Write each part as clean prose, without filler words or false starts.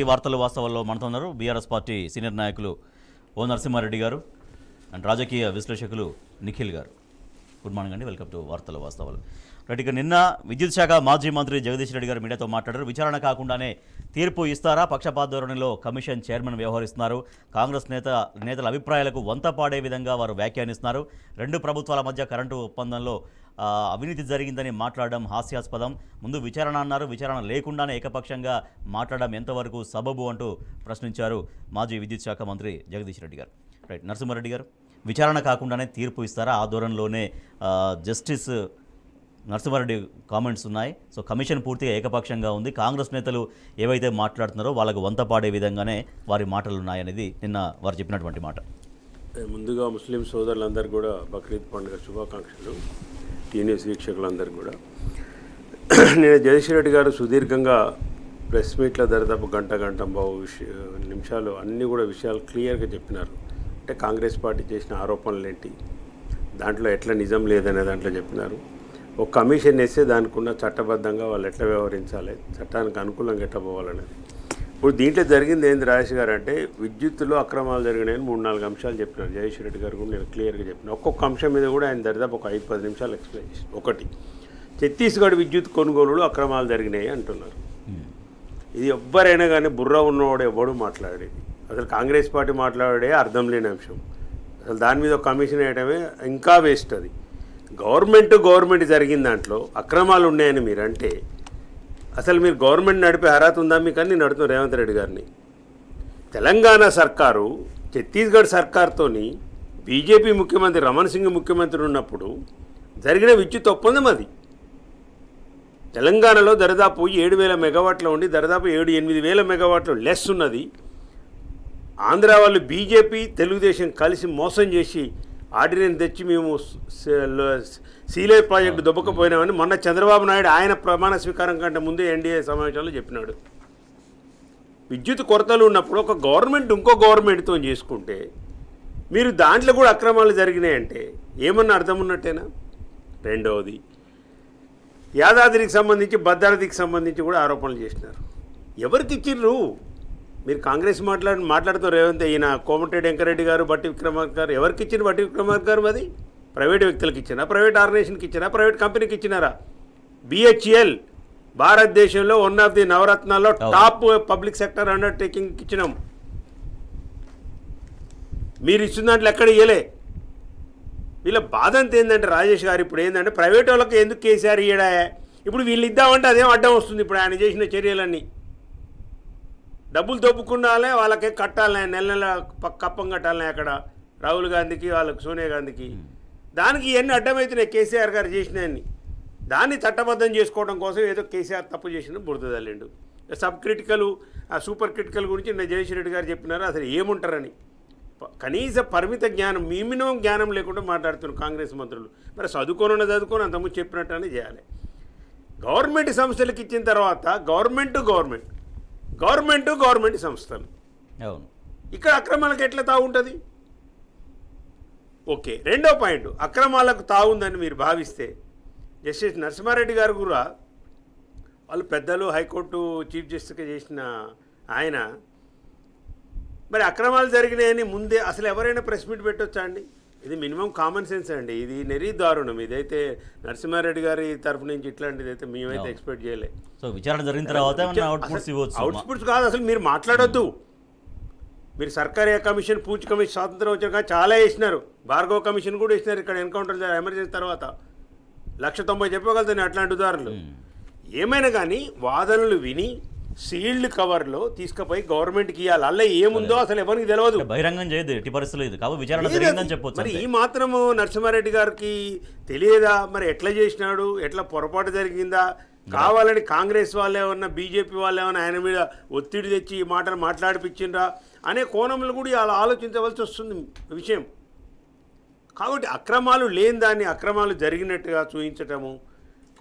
వార్తలు వాస్తవాల్లో మనతో ఉన్నారు బీఆర్ఎస్ పార్టీ సీనియర్ నాయకులు ఓ నరసింహారెడ్డి గారు అండ్ రాజకీయ విశ్లేషకులు నిఖిల్ గారు. గుడ్ మార్నింగ్ అండి, వెల్కమ్ టు వార్తలు వాస్తవాలు. రైట్, ఇక నిన్న విద్యుత్ శాఖ మాజీ మంత్రి జగదీష్ రెడ్డి గారు మీడియాతో మాట్లాడారు. విచారణ కాకుండానే తీర్పు ఇస్తారా, పక్షపాత ధోరణిలో కమిషన్ చైర్మన్ వ్యవహరిస్తున్నారు, కాంగ్రెస్ నేతల అభిప్రాయాలకు వంత పాడే విధంగా వారు వ్యాఖ్యానిస్తున్నారు, రెండు ప్రభుత్వాల మధ్య కరెంటు ఒప్పందంలో అవినీతి జరిగిందని మాట్లాడడం హాస్యాస్పదం, ముందు విచారణ అన్నారు, విచారణ లేకుండానే ఏకపక్షంగా మాట్లాడడం ఎంతవరకు సబబు అంటూ ప్రశ్నించారు మాజీ విద్యుత్ శాఖ మంత్రి జగదీష్ రెడ్డి గారు. రైట్, నరసింహారెడ్డి గారు, విచారణ కాకుండానే తీర్పు ఇస్తారా, ఆ ధోరణిలోనే జస్టిస్ నరసింహారెడ్డి కామెంట్స్ ఉన్నాయి. సో కమిషన్ పూర్తిగా ఏకపక్షంగా ఉంది, కాంగ్రెస్ నేతలు ఏవైతే మాట్లాడుతున్నారో వాళ్ళకు వంత పాడే విధంగానే వారి మాటలు ఉన్నాయనేది నిన్న వారు చెప్పినటువంటి మాట. ముందుగా ముస్లిం సోదరులందరూ కూడా బక్రీద్ పండుగ శుభాకాంక్షలు. టీన్యూస్ వీక్షకులందరూ కూడా నేను జగదీష్ రెడ్డి గారు సుదీర్ఘంగా ప్రెస్ మీట్లో దాదాపు గంట బావు నిమిషాలు అన్నీ కూడా విషయాలు క్లియర్గా చెప్పినారు. అంటే కాంగ్రెస్ పార్టీ చేసిన ఆరోపణలు ఏంటి, దాంట్లో ఎట్లా నిజం లేదనే దాంట్లో చెప్పినారు. ఒక కమిషన్ వేస్తే దానికి ఉన్న చట్టబద్ధంగా వాళ్ళు ఎట్లా వ్యవహరించాలి, చట్టానికి అనుకూలంగా ఎట్లా పోవాలనేది. ఇప్పుడు దీంట్లో జరిగింది ఏంది రాజేష్ గారు అంటే, విద్యుత్తులో అక్రమాలు జరిగినాయని 3-4 అంశాలు చెప్పినారు జగదీష్ రెడ్డి గారు కూడా. నేను క్లియర్గా చెప్పిన ఒక్కొక్క అంశం మీద కూడా ఆయన దాదాపు ఒక 5-10 నిమిషాలు ఎక్స్ప్లెయిన్ చేసి, ఒకటి ఛత్తీస్గఢ్ విద్యుత్ కొనుగోలులో అక్రమాలు జరిగినాయి అంటున్నారు. ఇది ఎవ్వరైనా కానీ బుర్ర ఉన్నవాడు ఎవడు మాట్లాడేది, అసలు కాంగ్రెస్ పార్టీ మాట్లాడే అర్థం లేని అంశం. అసలు దాని మీద ఒక కమిషన్ వేయడమే ఇంకా వేస్ట్. అది గవర్నమెంట్ జరిగిన దాంట్లో అక్రమాలు ఉన్నాయని మీరు అంటే, అసలు మీరు గవర్నమెంట్ నడిపే అర్హత ఉందా మీకు అని నడుతున్నారు రేవంత్ రెడ్డి గారిని. తెలంగాణ సర్కారు ఛత్తీస్గఢ్ సర్కార్తో బీజేపీ ముఖ్యమంత్రి రమణ్ సింగ్ ముఖ్యమంత్రి ఉన్నప్పుడు జరిగిన విద్యుత్ ఒప్పందం అది. తెలంగాణలో దరిదాపు 7,000 మెగావాట్లు ఉండి దాదాపు 7-8,000 మెగావాట్లు లెస్ ఉన్నది. ఆంధ్ర వాళ్ళు బీజేపీ తెలుగుదేశం కలిసి మోసం చేసి ఆర్డినెన్స్ తెచ్చి మేము సీలేజ్ ప్రాజెక్టు దొబ్బకపోయినామని మొన్న చంద్రబాబు నాయుడు ఆయన ప్రమాణ స్వీకారం కంటే ముందే ఎన్డీఏ సమావేశంలో చెప్పినాడు. విద్యుత్ కొరతలు ఉన్నప్పుడు ఒక గవర్నమెంట్ ఇంకో గవర్నమెంట్తో చేసుకుంటే మీరు దాంట్లో కూడా అక్రమాలు జరిగినాయంటే ఏమన్నా అర్థం ఉన్నట్టేనా? రెండవది, యాదాద్రికి సంబంధించి భద్రాద్రికి సంబంధించి కూడా ఆరోపణలు చేసినారు. ఎవరికి ఇచ్చిర్రు? మీరు కాంగ్రెస్ మాట్లాడుతూ రేవంత్ ఈయన కోమటిరెడ్డి వెంకరెడ్డి గారు, బట్టి విక్రమార్క గారు ఎవరికి ఇచ్చిన? బట్టి విక్రమార్క గారు అది ప్రైవేట్ వ్యక్తులకు ఇచ్చినా, ప్రైవేట్ ఆర్గనైజేషన్కి ఇచ్చినా, ప్రైవేట్ కంపెనీకి ఇచ్చినారా? BHEL భారతదేశంలో వన్ ఆఫ్ ది నవరత్నాల్లో టాప్ పబ్లిక్ సెక్టర్ అండర్టేకింగ్కి ఇచ్చినాం. మీరు ఇచ్చిన దాంట్లో ఎక్కడ ఇయ్యలే. వీళ్ళ బాధ అంత ఏంటంటే రాజేష్ గారు, ఇప్పుడు ఏంటంటే ప్రైవేట్ వాళ్ళకి ఎందుకు కేసీఆర్ ఇయ్యడా, ఇప్పుడు వీళ్ళు ఇద్దామంటే అదేం అడ్డం వస్తుంది. ఇప్పుడు ఆయన చేసిన చర్యలన్నీ డబ్బులు దొప్పుకున్నాలే, వాళ్ళకే కట్టాలనే, నెల కప్పం కట్టాలనే అక్కడ రాహుల్ గాంధీకి, వాళ్ళకి సోనియా గాంధీకి. దానికి ఇవన్నీ అడ్డమవుతున్నాయి కేసీఆర్ గారు చేసినవన్నీ. దాన్ని చట్టబద్ధం చేసుకోవడం కోసం ఏదో కేసీఆర్ తప్పు చేసిన బురదల్లిండు. సబ్ క్రిటికల్, ఆ సూపర్ క్రిటికల్ గురించి నేను జగదీష్ రెడ్డి గారు చెప్పినారు. అసలు ఏముంటారని కనీస పరిమిత జ్ఞానం, మినిమం జ్ఞానం లేకుండా మాట్లాడుతున్నారు కాంగ్రెస్ మంత్రులు. మరి చదువుకొని అంతకుముందు చెప్పినట్టనే చేయాలి. గవర్నమెంట్ సంస్థలకు ఇచ్చిన తర్వాత గవర్నమెంట్ సంస్థలు ఇక్కడ అక్రమాలకు ఎట్లా తాగుంటుంది? ఓకే, రెండో పాయింట్, అక్రమాలకు తాగుందని మీరు భావిస్తే జస్టిస్ నరసింహారెడ్డి గారు కూడా వాళ్ళు పెద్దలు, హైకోర్టు చీఫ్ జస్టిస్గా చేసిన ఆయన, మరి అక్రమాలు జరిగినాయని ముందే అసలు ఎవరైనా ప్రెస్ మీట్ పెట్టొచ్చా అండి? ఇది మినిమం కామన్ సెన్స్ అండి. ఇది నెరీ దారుణం. ఇదైతే నరసింహారెడ్డి గారి తరఫు నుంచి ఇట్లాంటిది అయితే మేమైతే ఎక్స్పెక్ట్ చేయలే. సో విచారణ జరిగిన తర్వాత అవుట్పుట్స్ కాదు, అసలు మీరు మాట్లాడొద్దు. మీరు సర్కారీ కమిషన్, పూచి కమిషన్ స్వాతంత్రం వచ్చాక చాలా వేసినారు. భార్గవ కమిషన్ కూడా వేసినారు. ఇక్కడ ఎన్కౌంటర్ ఎమర్జెన్సీ తర్వాత 190 చెప్పగలుగుతాను అట్లాంటి ఉదాహరణలు. ఏమైనా కానీ వాదనలు విని సీల్డ్ కవర్లో తీసుకుపోయి గవర్నమెంట్కి ఇవ్వాలి. అలా ఏముందో అసలు ఎవరికి తెలియదు, బహిరంగం చేయదు ఎట్టి పరిస్థితులు. ఇది కాబట్టి విచారణ జరిగిందని చెప్పొచ్చు. మరి ఈ మాత్రము నరసింహారెడ్డి గారికి తెలియదా? మరి ఎట్లా చేసినాడు, ఎట్లా పొరపాటు జరిగిందా, కావాలని కాంగ్రెస్ వాళ్ళు ఏమన్నా, బీజేపీ వాళ్ళు ఏమన్నా ఆయన మీద ఒత్తిడి తెచ్చి ఈ మాటలు మాట్లాడిపించిండ్రా అనే కోణంలో కూడా అలా ఆలోచించవలసి వస్తుంది విషయం. కాబట్టి అక్రమాలు లేని దాన్ని అక్రమాలు జరిగినట్టుగా చూపించటము,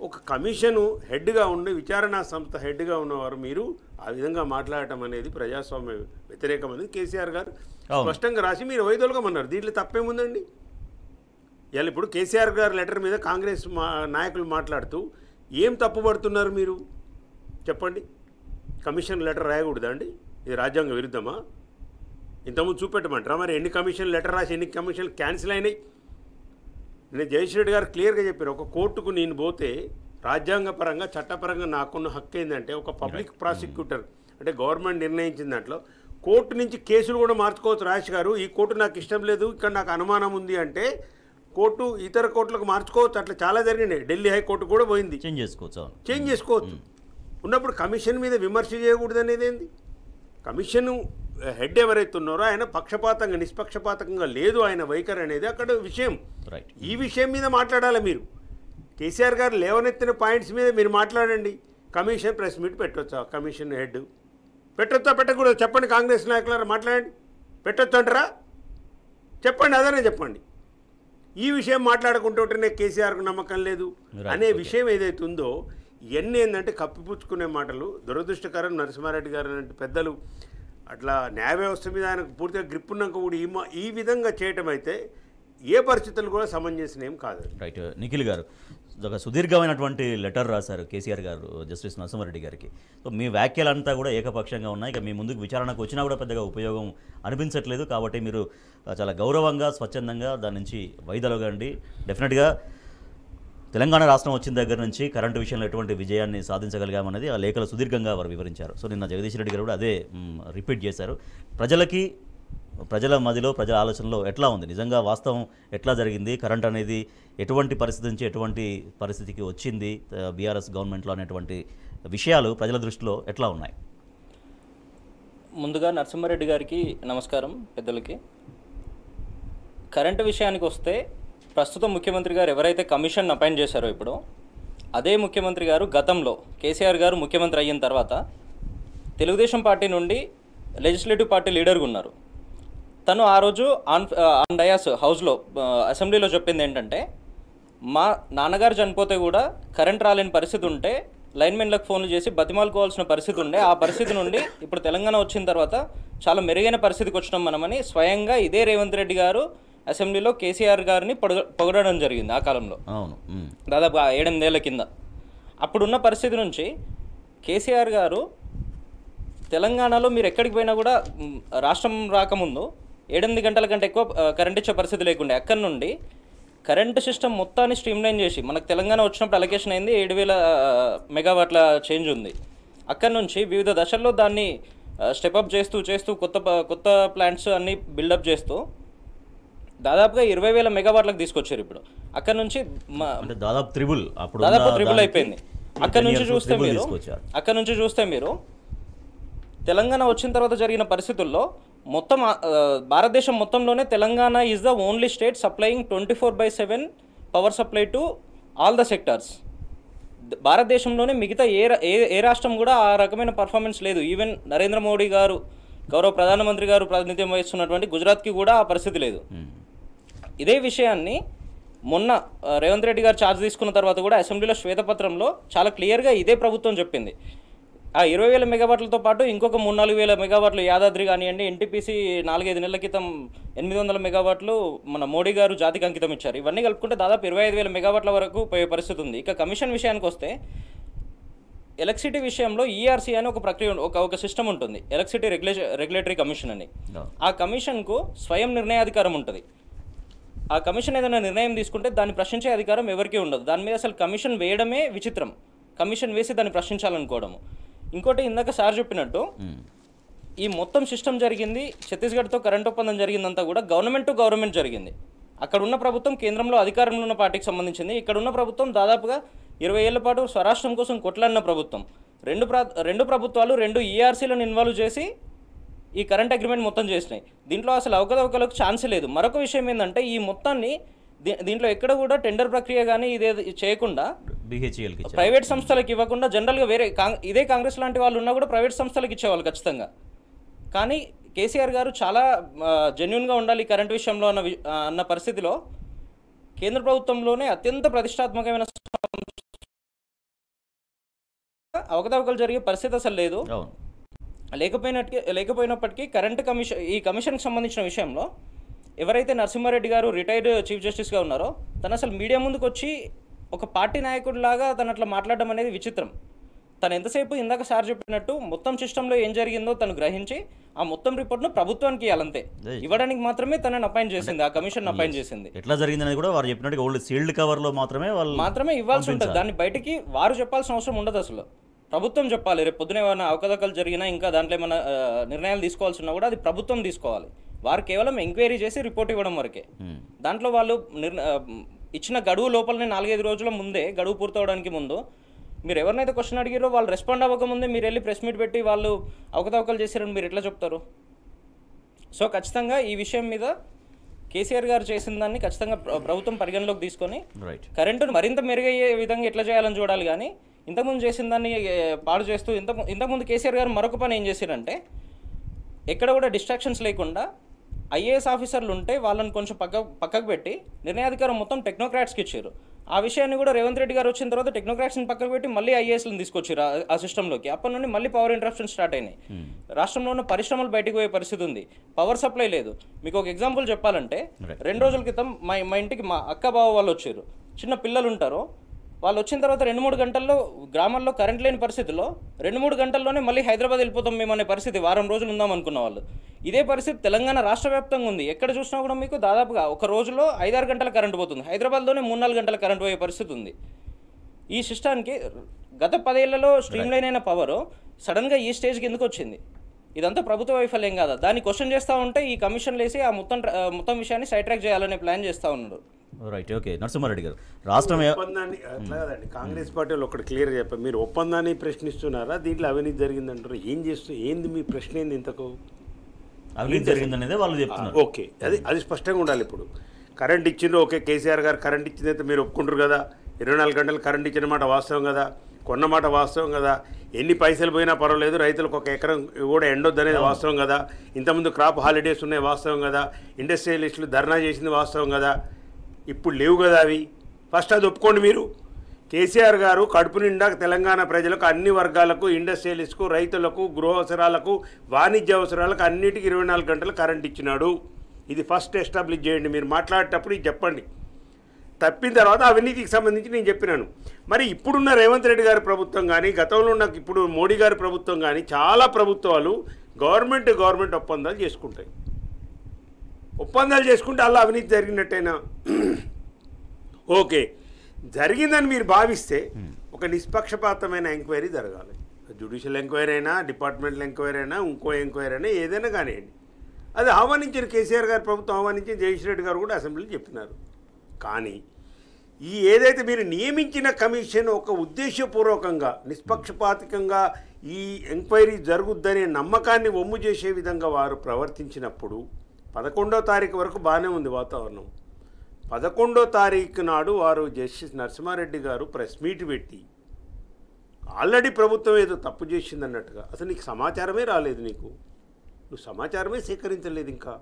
ఒక కమిషను హెడ్గా ఉండి, విచారణా సంస్థ హెడ్గా ఉన్నవారు మీరు ఆ విధంగా మాట్లాడటం అనేది ప్రజాస్వామ్య వ్యతిరేకం అనేది కేసీఆర్ గారు స్పష్టంగా రాసి మీరు వైదొలగమన్నారు. దీంట్లో తప్పేముందండి? ఇలా ఇప్పుడు కేసీఆర్ గారి లెటర్ మీద కాంగ్రెస్ నాయకులు మాట్లాడుతూ ఏం తప్పుపడుతున్నారు మీరు చెప్పండి? కమిషన్ లెటర్ రాయకూడదా అండి? ఇది రాజ్యాంగ విరుద్ధమా? ఇంతకుముందు చూపెట్టమంటారా మరి ఎన్ని కమిషన్ లెటర్ రాసి ఎన్ని కమిషన్లు క్యాన్సిల్ అయినాయి? నేను జగదీష్ రెడ్డి గారు క్లియర్గా చెప్పారు, ఒక కోర్టుకు నేను పోతే రాజ్యాంగపరంగా చట్టపరంగా నాకున్న హక్కు ఏంటంటే ఒక పబ్లిక్ ప్రాసిక్యూటర్ అంటే గవర్నమెంట్ నిర్ణయించిన దాంట్లో కోర్టు నుంచి కేసులు కూడా మార్చుకోవచ్చు. రాజేష్ గారు, ఈ కోర్టు నాకు ఇష్టం లేదు, ఇక్కడ నాకు అనుమానం ఉంది అంటే కోర్టు ఇతర కోర్టులకు మార్చుకోవచ్చు. అట్లా చాలా జరిగినాయి. ఢిల్లీ హైకోర్టు కూడా పోయింది, చేంజ్ చేసుకోవచ్చు. ఉన్నప్పుడు కమిషన్ మీద విమర్శ చేయకూడదు అనేది ఏంది? కమిషన్ హెడ్ ఎవరైతే ఉన్నారో ఆయన పక్షపాతంగా నిష్పక్షపాతంగా లేదు ఆయన వైఖరి అనేది అక్కడ విషయం. ఈ విషయం మీద మాట్లాడాలి మీరు. కేసీఆర్ గారు లేవనెత్తిన పాయింట్స్ మీద మీరు మాట్లాడండి. కమిషన్ ప్రెస్ మీట్ పెట్టొచ్చా? కమిషన్ హెడ్ పెట్టొచ్చా పెట్టకూడదు? చెప్పండి. కాంగ్రెస్ నాయకులారా మాట్లాడండి. పెట్టొచ్చు అంటారా? చెప్పండి, అదనే చెప్పండి. ఈ విషయం మాట్లాడుకుంటుంటేనే కేసీఆర్కు నమ్మకం లేదు అనే విషయం ఏదైతే ఉందో ఇవన్నీ ఏంటంటే కప్పిపుచ్చుకునే మాటలు. దురదృష్టకరం. నరసింహారెడ్డి గారు అంటే పెద్దలు అట్లా న్యాయ వ్యవస్థ మీద ఆయనకు పూర్తిగా గ్రిప్ ఉన్నాక కూడా ఈ విధంగా చేయటం అయితే ఏ పరిస్థితులు కూడా సమంజసం కాదు. రైట్. నిఖిల్ గారు, ఒక సుదీర్ఘమైనటువంటి లెటర్ రాశారు కేసీఆర్ గారు జస్టిస్ నరసింహారెడ్డి గారికి. సో మీ వ్యాఖ్యలంతా కూడా ఏకపక్షంగా ఉన్నాయి. ఇక మీ ముందుకు విచారణకు వచ్చినా కూడా పెద్దగా ఉపయోగం అనిపించట్లేదు. కాబట్టి మీరు చాలా గౌరవంగా స్వచ్ఛందంగా దాని నుంచి వైదొలగండి. డెఫినెట్గా తెలంగాణ రాష్ట్రం వచ్చిన దగ్గర నుంచి కరెంటు విషయంలో ఎటువంటి విజయాన్ని సాధించగలిగామనేది ఆ లేఖలో సుదీర్ఘంగా వారు వివరించారు. సో నిన్న జగదీష్ రెడ్డి గారు కూడా అదే రిపీట్ చేశారు. ప్రజల మదిలో ప్రజల ఆలోచనలో ఎట్లా ఉంది, నిజంగా వాస్తవం ఎట్లా జరిగింది, కరెంట్ అనేది ఎటువంటి పరిస్థితి నుంచి ఎటువంటి పరిస్థితికి వచ్చింది బీఆర్ఎస్ గవర్నమెంట్లో అనేటువంటి విషయాలు ప్రజల దృష్టిలో ఎట్లా ఉన్నాయి? ముందుగా నరసింహారెడ్డి గారికి నమస్కారం, పెద్దలకి. కరెంటు విషయానికి వస్తే ప్రస్తుతం ముఖ్యమంత్రి గారు ఎవరైతే కమిషన్ అపాయింట్ చేశారో ఇప్పుడు అదే ముఖ్యమంత్రి గారు గతంలో కేసీఆర్ గారు ముఖ్యమంత్రి అయిన తర్వాత తెలుగుదేశం పార్టీ నుండి లెజిస్లేటివ్ పార్టీ లీడర్గా ఉన్నారు. తను ఆ రోజు ఆన్ డయాస్ హౌస్లో అసెంబ్లీలో చెప్పింది ఏంటంటే, మా నాన్నగారు చనిపోతే కూడా కరెంట్ రాలేని పరిస్థితి ఉంటే లైన్మెన్లకు ఫోన్లు చేసి బతిమాలుకోవాల్సిన పరిస్థితి ఉండే, ఆ పరిస్థితి నుండి ఇప్పుడు తెలంగాణ వచ్చిన తర్వాత చాలా మెరుగైన పరిస్థితికి వచ్చినాం మనమని స్వయంగా ఇదే రేవంత్ రెడ్డి గారు అసెంబ్లీలో కేసీఆర్ గారిని పొగడడం జరిగింది ఆ కాలంలో. దాదాపు 7-8 ఏళ్ల కింద. అప్పుడున్న పరిస్థితి నుంచి కేసీఆర్ గారు తెలంగాణలో మీరు ఎక్కడికి పోయినా కూడా రాష్ట్రం రాకముందు 7-8 గంటల కంటే ఎక్కువ కరెంట్ ఇచ్చే పరిస్థితి లేకుండే. అక్కడి నుండి కరెంటు సిస్టమ్ మొత్తాన్ని స్ట్రీమ్లైన్ చేసి మనకు తెలంగాణ వచ్చినప్పుడు అలొకేషన్ అయింది 7,000 మెగావాట్ల చేంజ్ ఉంది. అక్కడి నుంచి వివిధ దశల్లో దాన్ని స్టెప్అప్ చేస్తూ కొత్త ప్లాంట్స్ అన్నీ బిల్డప్ చేస్తూ దాదాపుగా 20,000 మెగావాట్లకు తీసుకొచ్చారు. ఇప్పుడు అక్కడ నుంచి దాదాపు త్రిబుల్ అయిపోయింది. అక్కడ నుంచి చూస్తే మీరు తెలంగాణ వచ్చిన తర్వాత జరిగిన పరిస్థితుల్లో మొత్తం భారతదేశం మొత్తంలోనే Telangana is the only state supplying 24/7 power supply to all the sectors. భారతదేశంలోనే మిగతా ఏ రాష్ట్రం కూడా ఆ రకమైన పర్ఫార్మెన్స్ లేదు. ఈవెన్ నరేంద్ర మోడీ గారు, గౌరవ ప్రధానమంత్రి గారు ప్రాతినిధ్యం వహిస్తున్నటువంటి గుజరాత్కి కూడా ఆ పరిస్థితి లేదు. ఇదే విషయాన్ని మొన్న రేవంత్ రెడ్డి గారు ఛార్జ్ తీసుకున్న తర్వాత కూడా అసెంబ్లీలో శ్వేతపత్రంలో చాలా క్లియర్గా ఇదే ప్రభుత్వం చెప్పింది. ఆ 20,000 మెగావాట్లతో పాటు ఇంకొక 3-4 మెగావాట్లు యాదాద్రి కానివ్వండి, ఎన్టీపీసీ 4-5 నెలల క్రితం 800 మెగావాట్లు మన మోడీ గారు జాతికి అంకితం ఇచ్చారు. ఇవన్నీ కలుపుకుంటే దాదాపు 25,000 మెగావాట్ల వరకు పోయే పరిస్థితి ఉంది. ఇక కమిషన్ విషయానికి వస్తే ఎలక్ట్రిసిటీ విషయంలో ఈఆర్సీ అని ఒక ప్రక్రియ ఒక సిస్టమ్ ఉంటుంది, ఎలక్ట్రిసిటీ రెగ్యులేటరీ కమిషన్ అని. ఆ కమిషన్కు స్వయం నిర్ణయాధికారం ఉంటుంది. ఆ కమిషన్ ఏదైనా నిర్ణయం తీసుకుంటే దాన్ని ప్రశ్నించే అధికారం ఎవరికీ ఉండదు. దాని మీద అసలు కమిషన్ వేయడమే విచిత్రం, కమిషన్ వేసి దాన్ని ప్రశ్నించాలనుకోవడము. ఇంకోటి ఇందాక సార్ చెప్పినట్టు ఈ మొత్తం సిస్టమ్ జరిగింది, ఛత్తీస్గఢ్తో కరెంట్ ఒప్పందం జరిగిందంతా కూడా గవర్నమెంట్ టు గవర్నమెంట్ జరిగింది. అక్కడ ఉన్న ప్రభుత్వం కేంద్రంలో అధికారంలో ఉన్న పార్టీకి సంబంధించింది. ఇక్కడ ఉన్న ప్రభుత్వం దాదాపుగా 20 ఏళ్ల పాటు స్వరాష్ట్రం కోసం కొట్లాడిన ప్రభుత్వం. రెండు ప్రభుత్వాలు 2 ఈఆర్సీలను ఇన్వాల్వ్ చేసి ఈ కరెంట్ అగ్రిమెంట్ మొత్తం చేసినాయి. దీంట్లో అసలు అవకతవకలకు ఛాన్స్ లేదు. మరొక విషయం ఏంటంటే ఈ మొత్తాన్ని దీంట్లో ఎక్కడ కూడా టెండర్ ప్రక్రియ కానీ ఇదే చేయకుండా ప్రైవేట్ సంస్థలకు ఇవ్వకుండా జనరల్గా ఇదే కాంగ్రెస్ లాంటి వాళ్ళు ఉన్నా కూడా ప్రైవేట్ సంస్థలకు ఇచ్చేవాళ్ళు ఖచ్చితంగా. కానీ కేసీఆర్ గారు చాలా జెన్యున్గా ఉండాలి కరెంట్ విషయంలో అన్న పరిస్థితిలో కేంద్ర ప్రభుత్వంలోనే అత్యంత ప్రతిష్టాత్మకమైన అవకతవకలు జరిగే పరిస్థితి అసలు లేదు. లేకపోయినప్పటికీ ఈ కమిషన్కి సంబంధించిన విషయంలో ఎవరైతే నరసింహారెడ్డి గారు రిటైర్డ్ చీఫ్ జస్టిస్గా ఉన్నారో తను అసలు మీడియా ముందుకు వచ్చి ఒక పార్టీ నాయకుడిలాగా తను అట్లా మాట్లాడడం అనేది విచిత్రం. తను ఎంతసేపు ఇందాక సార్ చెప్పినట్టు మొత్తం సిస్టంలో ఏం జరిగిందో తను గ్రహించి ఆ మొత్తం రిపోర్ట్ను ప్రభుత్వానికి ఇవ్వాలంతే. ఇవ్వడానికి మాత్రమే తనని అపాయింట్ చేసింది, ఆ కమిషన్ అపాయింట్ చేసింది. ఎట్లా జరిగిందని కూడా వారు చెప్పినట్టు ఓల్డ్ సీల్డ్ కవర్లో మాత్రమే ఇవ్వాల్సి ఉంటుంది. దాన్ని బయటికి వారు చెప్పాల్సిన అవసరం ఉండదు, అసలు ప్రభుత్వం చెప్పాలి. రేపు పొద్దున ఏమైనా అవకతవకలు జరిగినా, ఇంకా దాంట్లో ఏమైనా నిర్ణయాలు తీసుకోవాల్సి ఉన్నా కూడా అది ప్రభుత్వం తీసుకోవాలి. వారు కేవలం ఎంక్వైరీ చేసి రిపోర్ట్ ఇవ్వడం వరకే. దాంట్లో వాళ్ళు ఇచ్చిన గడువు లోపలనే 4-5 రోజుల ముందే, గడువు పూర్తవడానికి ముందు మీరు ఎవరినైతే క్వశ్చన్ అడిగారో వాళ్ళు రెస్పాండ్ అవ్వకముందే మీరు వెళ్ళి ప్రెస్ మీట్ పెట్టి వాళ్ళు అవకతవకలు చేశారని మీరు ఎట్లా చెప్తారు? సో ఖచ్చితంగా ఈ విషయం మీద కేసీఆర్ గారు చేసిన దాన్ని ఖచ్చితంగా ప్రభుత్వం పరిగణలోకి తీసుకొని కరెంటును మరింత మెరుగయ్యే విధంగా ఎట్లా చేయాలని చూడాలి. కానీ ఇంతకుముందు చేసిన దాన్ని పాడు చేస్తూ ఇంతకుముందు కేసీఆర్ గారు మరొక పని ఏం చేశారంటే, ఎక్కడ కూడా డిస్ట్రాక్షన్స్ లేకుండా ఐఏఎస్ ఆఫీసర్లు ఉంటే వాళ్ళని కొంచెం పక్కకు పెట్టి నిర్ణయాధికారం మొత్తం టెక్నోక్రాట్స్కి ఇచ్చారు. ఆ విషయాన్ని కూడా రేవంత్ రెడ్డి గారు వచ్చిన తర్వాత టెక్నోక్రాట్స్ని పక్కకు పెట్టి మళ్ళీ ఐఏఎస్లను తీసుకొచ్చారు ఆ సిస్టంలోకి. అప్పటి నుండి మళ్ళీ పవర్ ఇంటరప్షన్ స్టార్ట్ అయినాయి. రాష్ట్రంలో ఉన్న పరిశ్రమలు బయటకు పోయే పరిస్థితి ఉంది, పవర్ సప్లై లేదు. మీకు ఒక ఎగ్జాంపుల్ చెప్పాలంటే, 2 రోజుల క్రితం మా ఇంటికి మా అక్క బావ వాళ్ళు వచ్చారు. చిన్న పిల్లలు ఉంటారు. వాళ్ళు వచ్చిన తర్వాత 2-3 గంటల్లో గ్రామాల్లో కరెంట్ లేని పరిస్థితిలో 2-3 గంటల్లోనే మళ్ళీ హైదరాబాద్ వెళ్ళిపోతాం మేము అనే పరిస్థితి, వారం రోజులు ఉందాం అనుకున్న వాళ్ళు. ఇదే పరిస్థితి తెలంగాణ రాష్ట్ర వ్యాప్తంగా ఉంది. ఎక్కడ చూసినా కూడా మీకు దాదాపుగా ఒక రోజులో 5-6 గంటల కరెంట్ పోతుంది. హైదరాబాద్లోనే 3-4 గంటల కరెంట్ పోయే పరిస్థితి ఉంది. ఈ సిస్టానికి గత 10 ఏళ్లలో స్ట్రీమ్లైన్ అయిన పవర్ సడన్గా ఈ స్టేజ్కి ఎందుకు వచ్చింది? ఇదంతా ప్రభుత్వ వైఫల్యం కాదా? దాన్ని క్వశ్చన్ చేస్తూ ఉంటే ఈ కమిషన్లు వేసి ఆ మొత్తం విషయాన్ని సైడ్ ట్రాక్ చేయాలనే ప్లాన్ చేస్తూ ఉన్నారు. Right, okay. నరసింహారెడ్డి గారు, రాష్ట్రం ఒప్పందాన్ని అట్లా కదండి, కాంగ్రెస్ పార్టీ వాళ్ళు ఒకటి క్లియర్గా చెప్పారు. మీరు ఒప్పందాన్ని ప్రశ్నిస్తున్నారా, దీంట్లో అవినీతి జరిగిందంటారు? ఏంది మీ ప్రశ్న ఏంది? ఇంతకు అవినీతి జరిగిందనేది వాళ్ళు చెప్తున్నారు. ఓకే, అది స్పష్టంగా ఉండాలి. ఇప్పుడు కరెంట్ ఇచ్చిండ్రు, ఓకే, కేసీఆర్ గారు కరెంట్ ఇచ్చిందైతే మీరు ఒప్పుకుంటారు కదా. 24 గంటలు కరెంట్ ఇచ్చిన మాట వాస్తవం కదా, కొన్న మాట వాస్తవం కదా. ఎన్ని పైసలు పోయినా పర్వాలేదు, రైతులకు 1 ఎకరం కూడా ఎండొద్దు అనేది వాస్తవం కదా. ఇంతకుముందు క్రాప్ హాలిడేస్ ఉన్నాయి వాస్తవం కదా. ఇండస్ట్రియలిస్టులు ధర్నా చేసింది వాస్తవం కదా. ఇప్పుడు లేవు కదా అవి. ఫస్ట్ అది ఒప్పుకోండి మీరు. కేసీఆర్ గారు కడుపు నిండా తెలంగాణ ప్రజలకు, అన్ని వర్గాలకు, ఇండస్ట్రియలిస్ట్కు, రైతులకు, గృహ అవసరాలకు, వాణిజ్య అవసరాలకు అన్నిటికీ 24 గంటలు కరెంట్ ఇచ్చినాడు. ఇది ఫస్ట్ ఎస్టాబ్లిష్ చేయండి. మీరు మాట్లాడేటప్పుడు ఇది చెప్పండి. తప్పిన తర్వాత అవినీతికి సంబంధించి నేను చెప్పినాను. మరి ఇప్పుడున్న రేవంత్ రెడ్డి గారి ప్రభుత్వం కానీ, గతంలో ఉన్న ఇప్పుడు మోడీ గారి ప్రభుత్వం కానీ, చాలా ప్రభుత్వాలు గవర్నమెంట్ ఒప్పందాలు చేసుకుంటాయి. ఒప్పందాలు చేసుకుంటే అలా అవినీతి జరిగినట్టయినా ఓకే, జరిగిందని మీరు భావిస్తే ఒక నిష్పక్షపాతమైన ఎంక్వైరీ జరగాలి. జ్యుడిషియల్ ఎంక్వైరీ అయినా, డిపార్ట్మెంటల్ ఎంక్వైరీ అయినా, ఇంకో ఎంక్వైరీ అయినా, ఏదైనా కానివ్వండి. అది ఆహ్వానించిన కేసీఆర్ గారి ప్రభుత్వం ఆహ్వానించిన జగదీష్ రెడ్డి గారు కూడా అసెంబ్లీలో చెప్పినారు. కానీ ఈ ఏదైతే మీరు నియమించిన కమిషన్ ఒక ఉద్దేశపూర్వకంగా, నిష్పక్షపాతికంగా ఈ ఎంక్వైరీ జరుగుద్దనే నమ్మకాన్ని వమ్ము చేసే విధంగా వారు ప్రవర్తించినప్పుడు 11వ తారీఖు వరకు బాగానే ఉంది వాతావరణం. 11వ తారీఖు నాడు వారు జస్టిస్ నరసింహారెడ్డి గారు ప్రెస్ మీట్ పెట్టి ఆల్రెడీ ప్రభుత్వం ఏదో తప్పు చేసిందన్నట్టుగా, అసలు నీకు సమాచారమే రాలేదు, నువ్వు సమాచారమే సేకరించలేదు. ఇంకా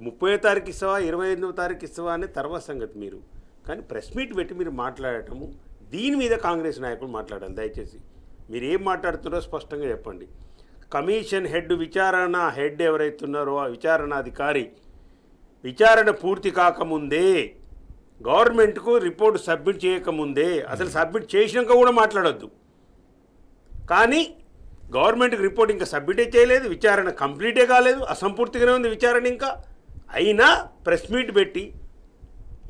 30వ తారీఖు ఇస్తావా, 25వ తారీఖు ఇస్తావా అనే తర్వాత సంగతి. మీరు కానీ ప్రెస్ మీట్ పెట్టి మీరు మాట్లాడటము, దీని మీద కాంగ్రెస్ నాయకులు మాట్లాడాలి. దయచేసి మీరు ఏం మాట్లాడుతున్నారో స్పష్టంగా చెప్పండి. కమిషన్ హెడ్, విచారణ హెడ్ ఎవరైతున్నారో ఆ విచారణాధికారి విచారణ పూర్తి కాకముందే, గవర్నమెంట్కు రిపోర్ట్ సబ్మిట్ చేయకముందే, అసలు సబ్మిట్ చేసినాక కూడా మాట్లాడొద్దు. కానీ గవర్నమెంట్కి రిపోర్ట్ ఇంకా సబ్మిటే చేయలేదు, విచారణ కంప్లీటే కాలేదు, అసంపూర్తిగానే ఉంది విచారణ ఇంకా. అయినా ప్రెస్ మీట్ పెట్టి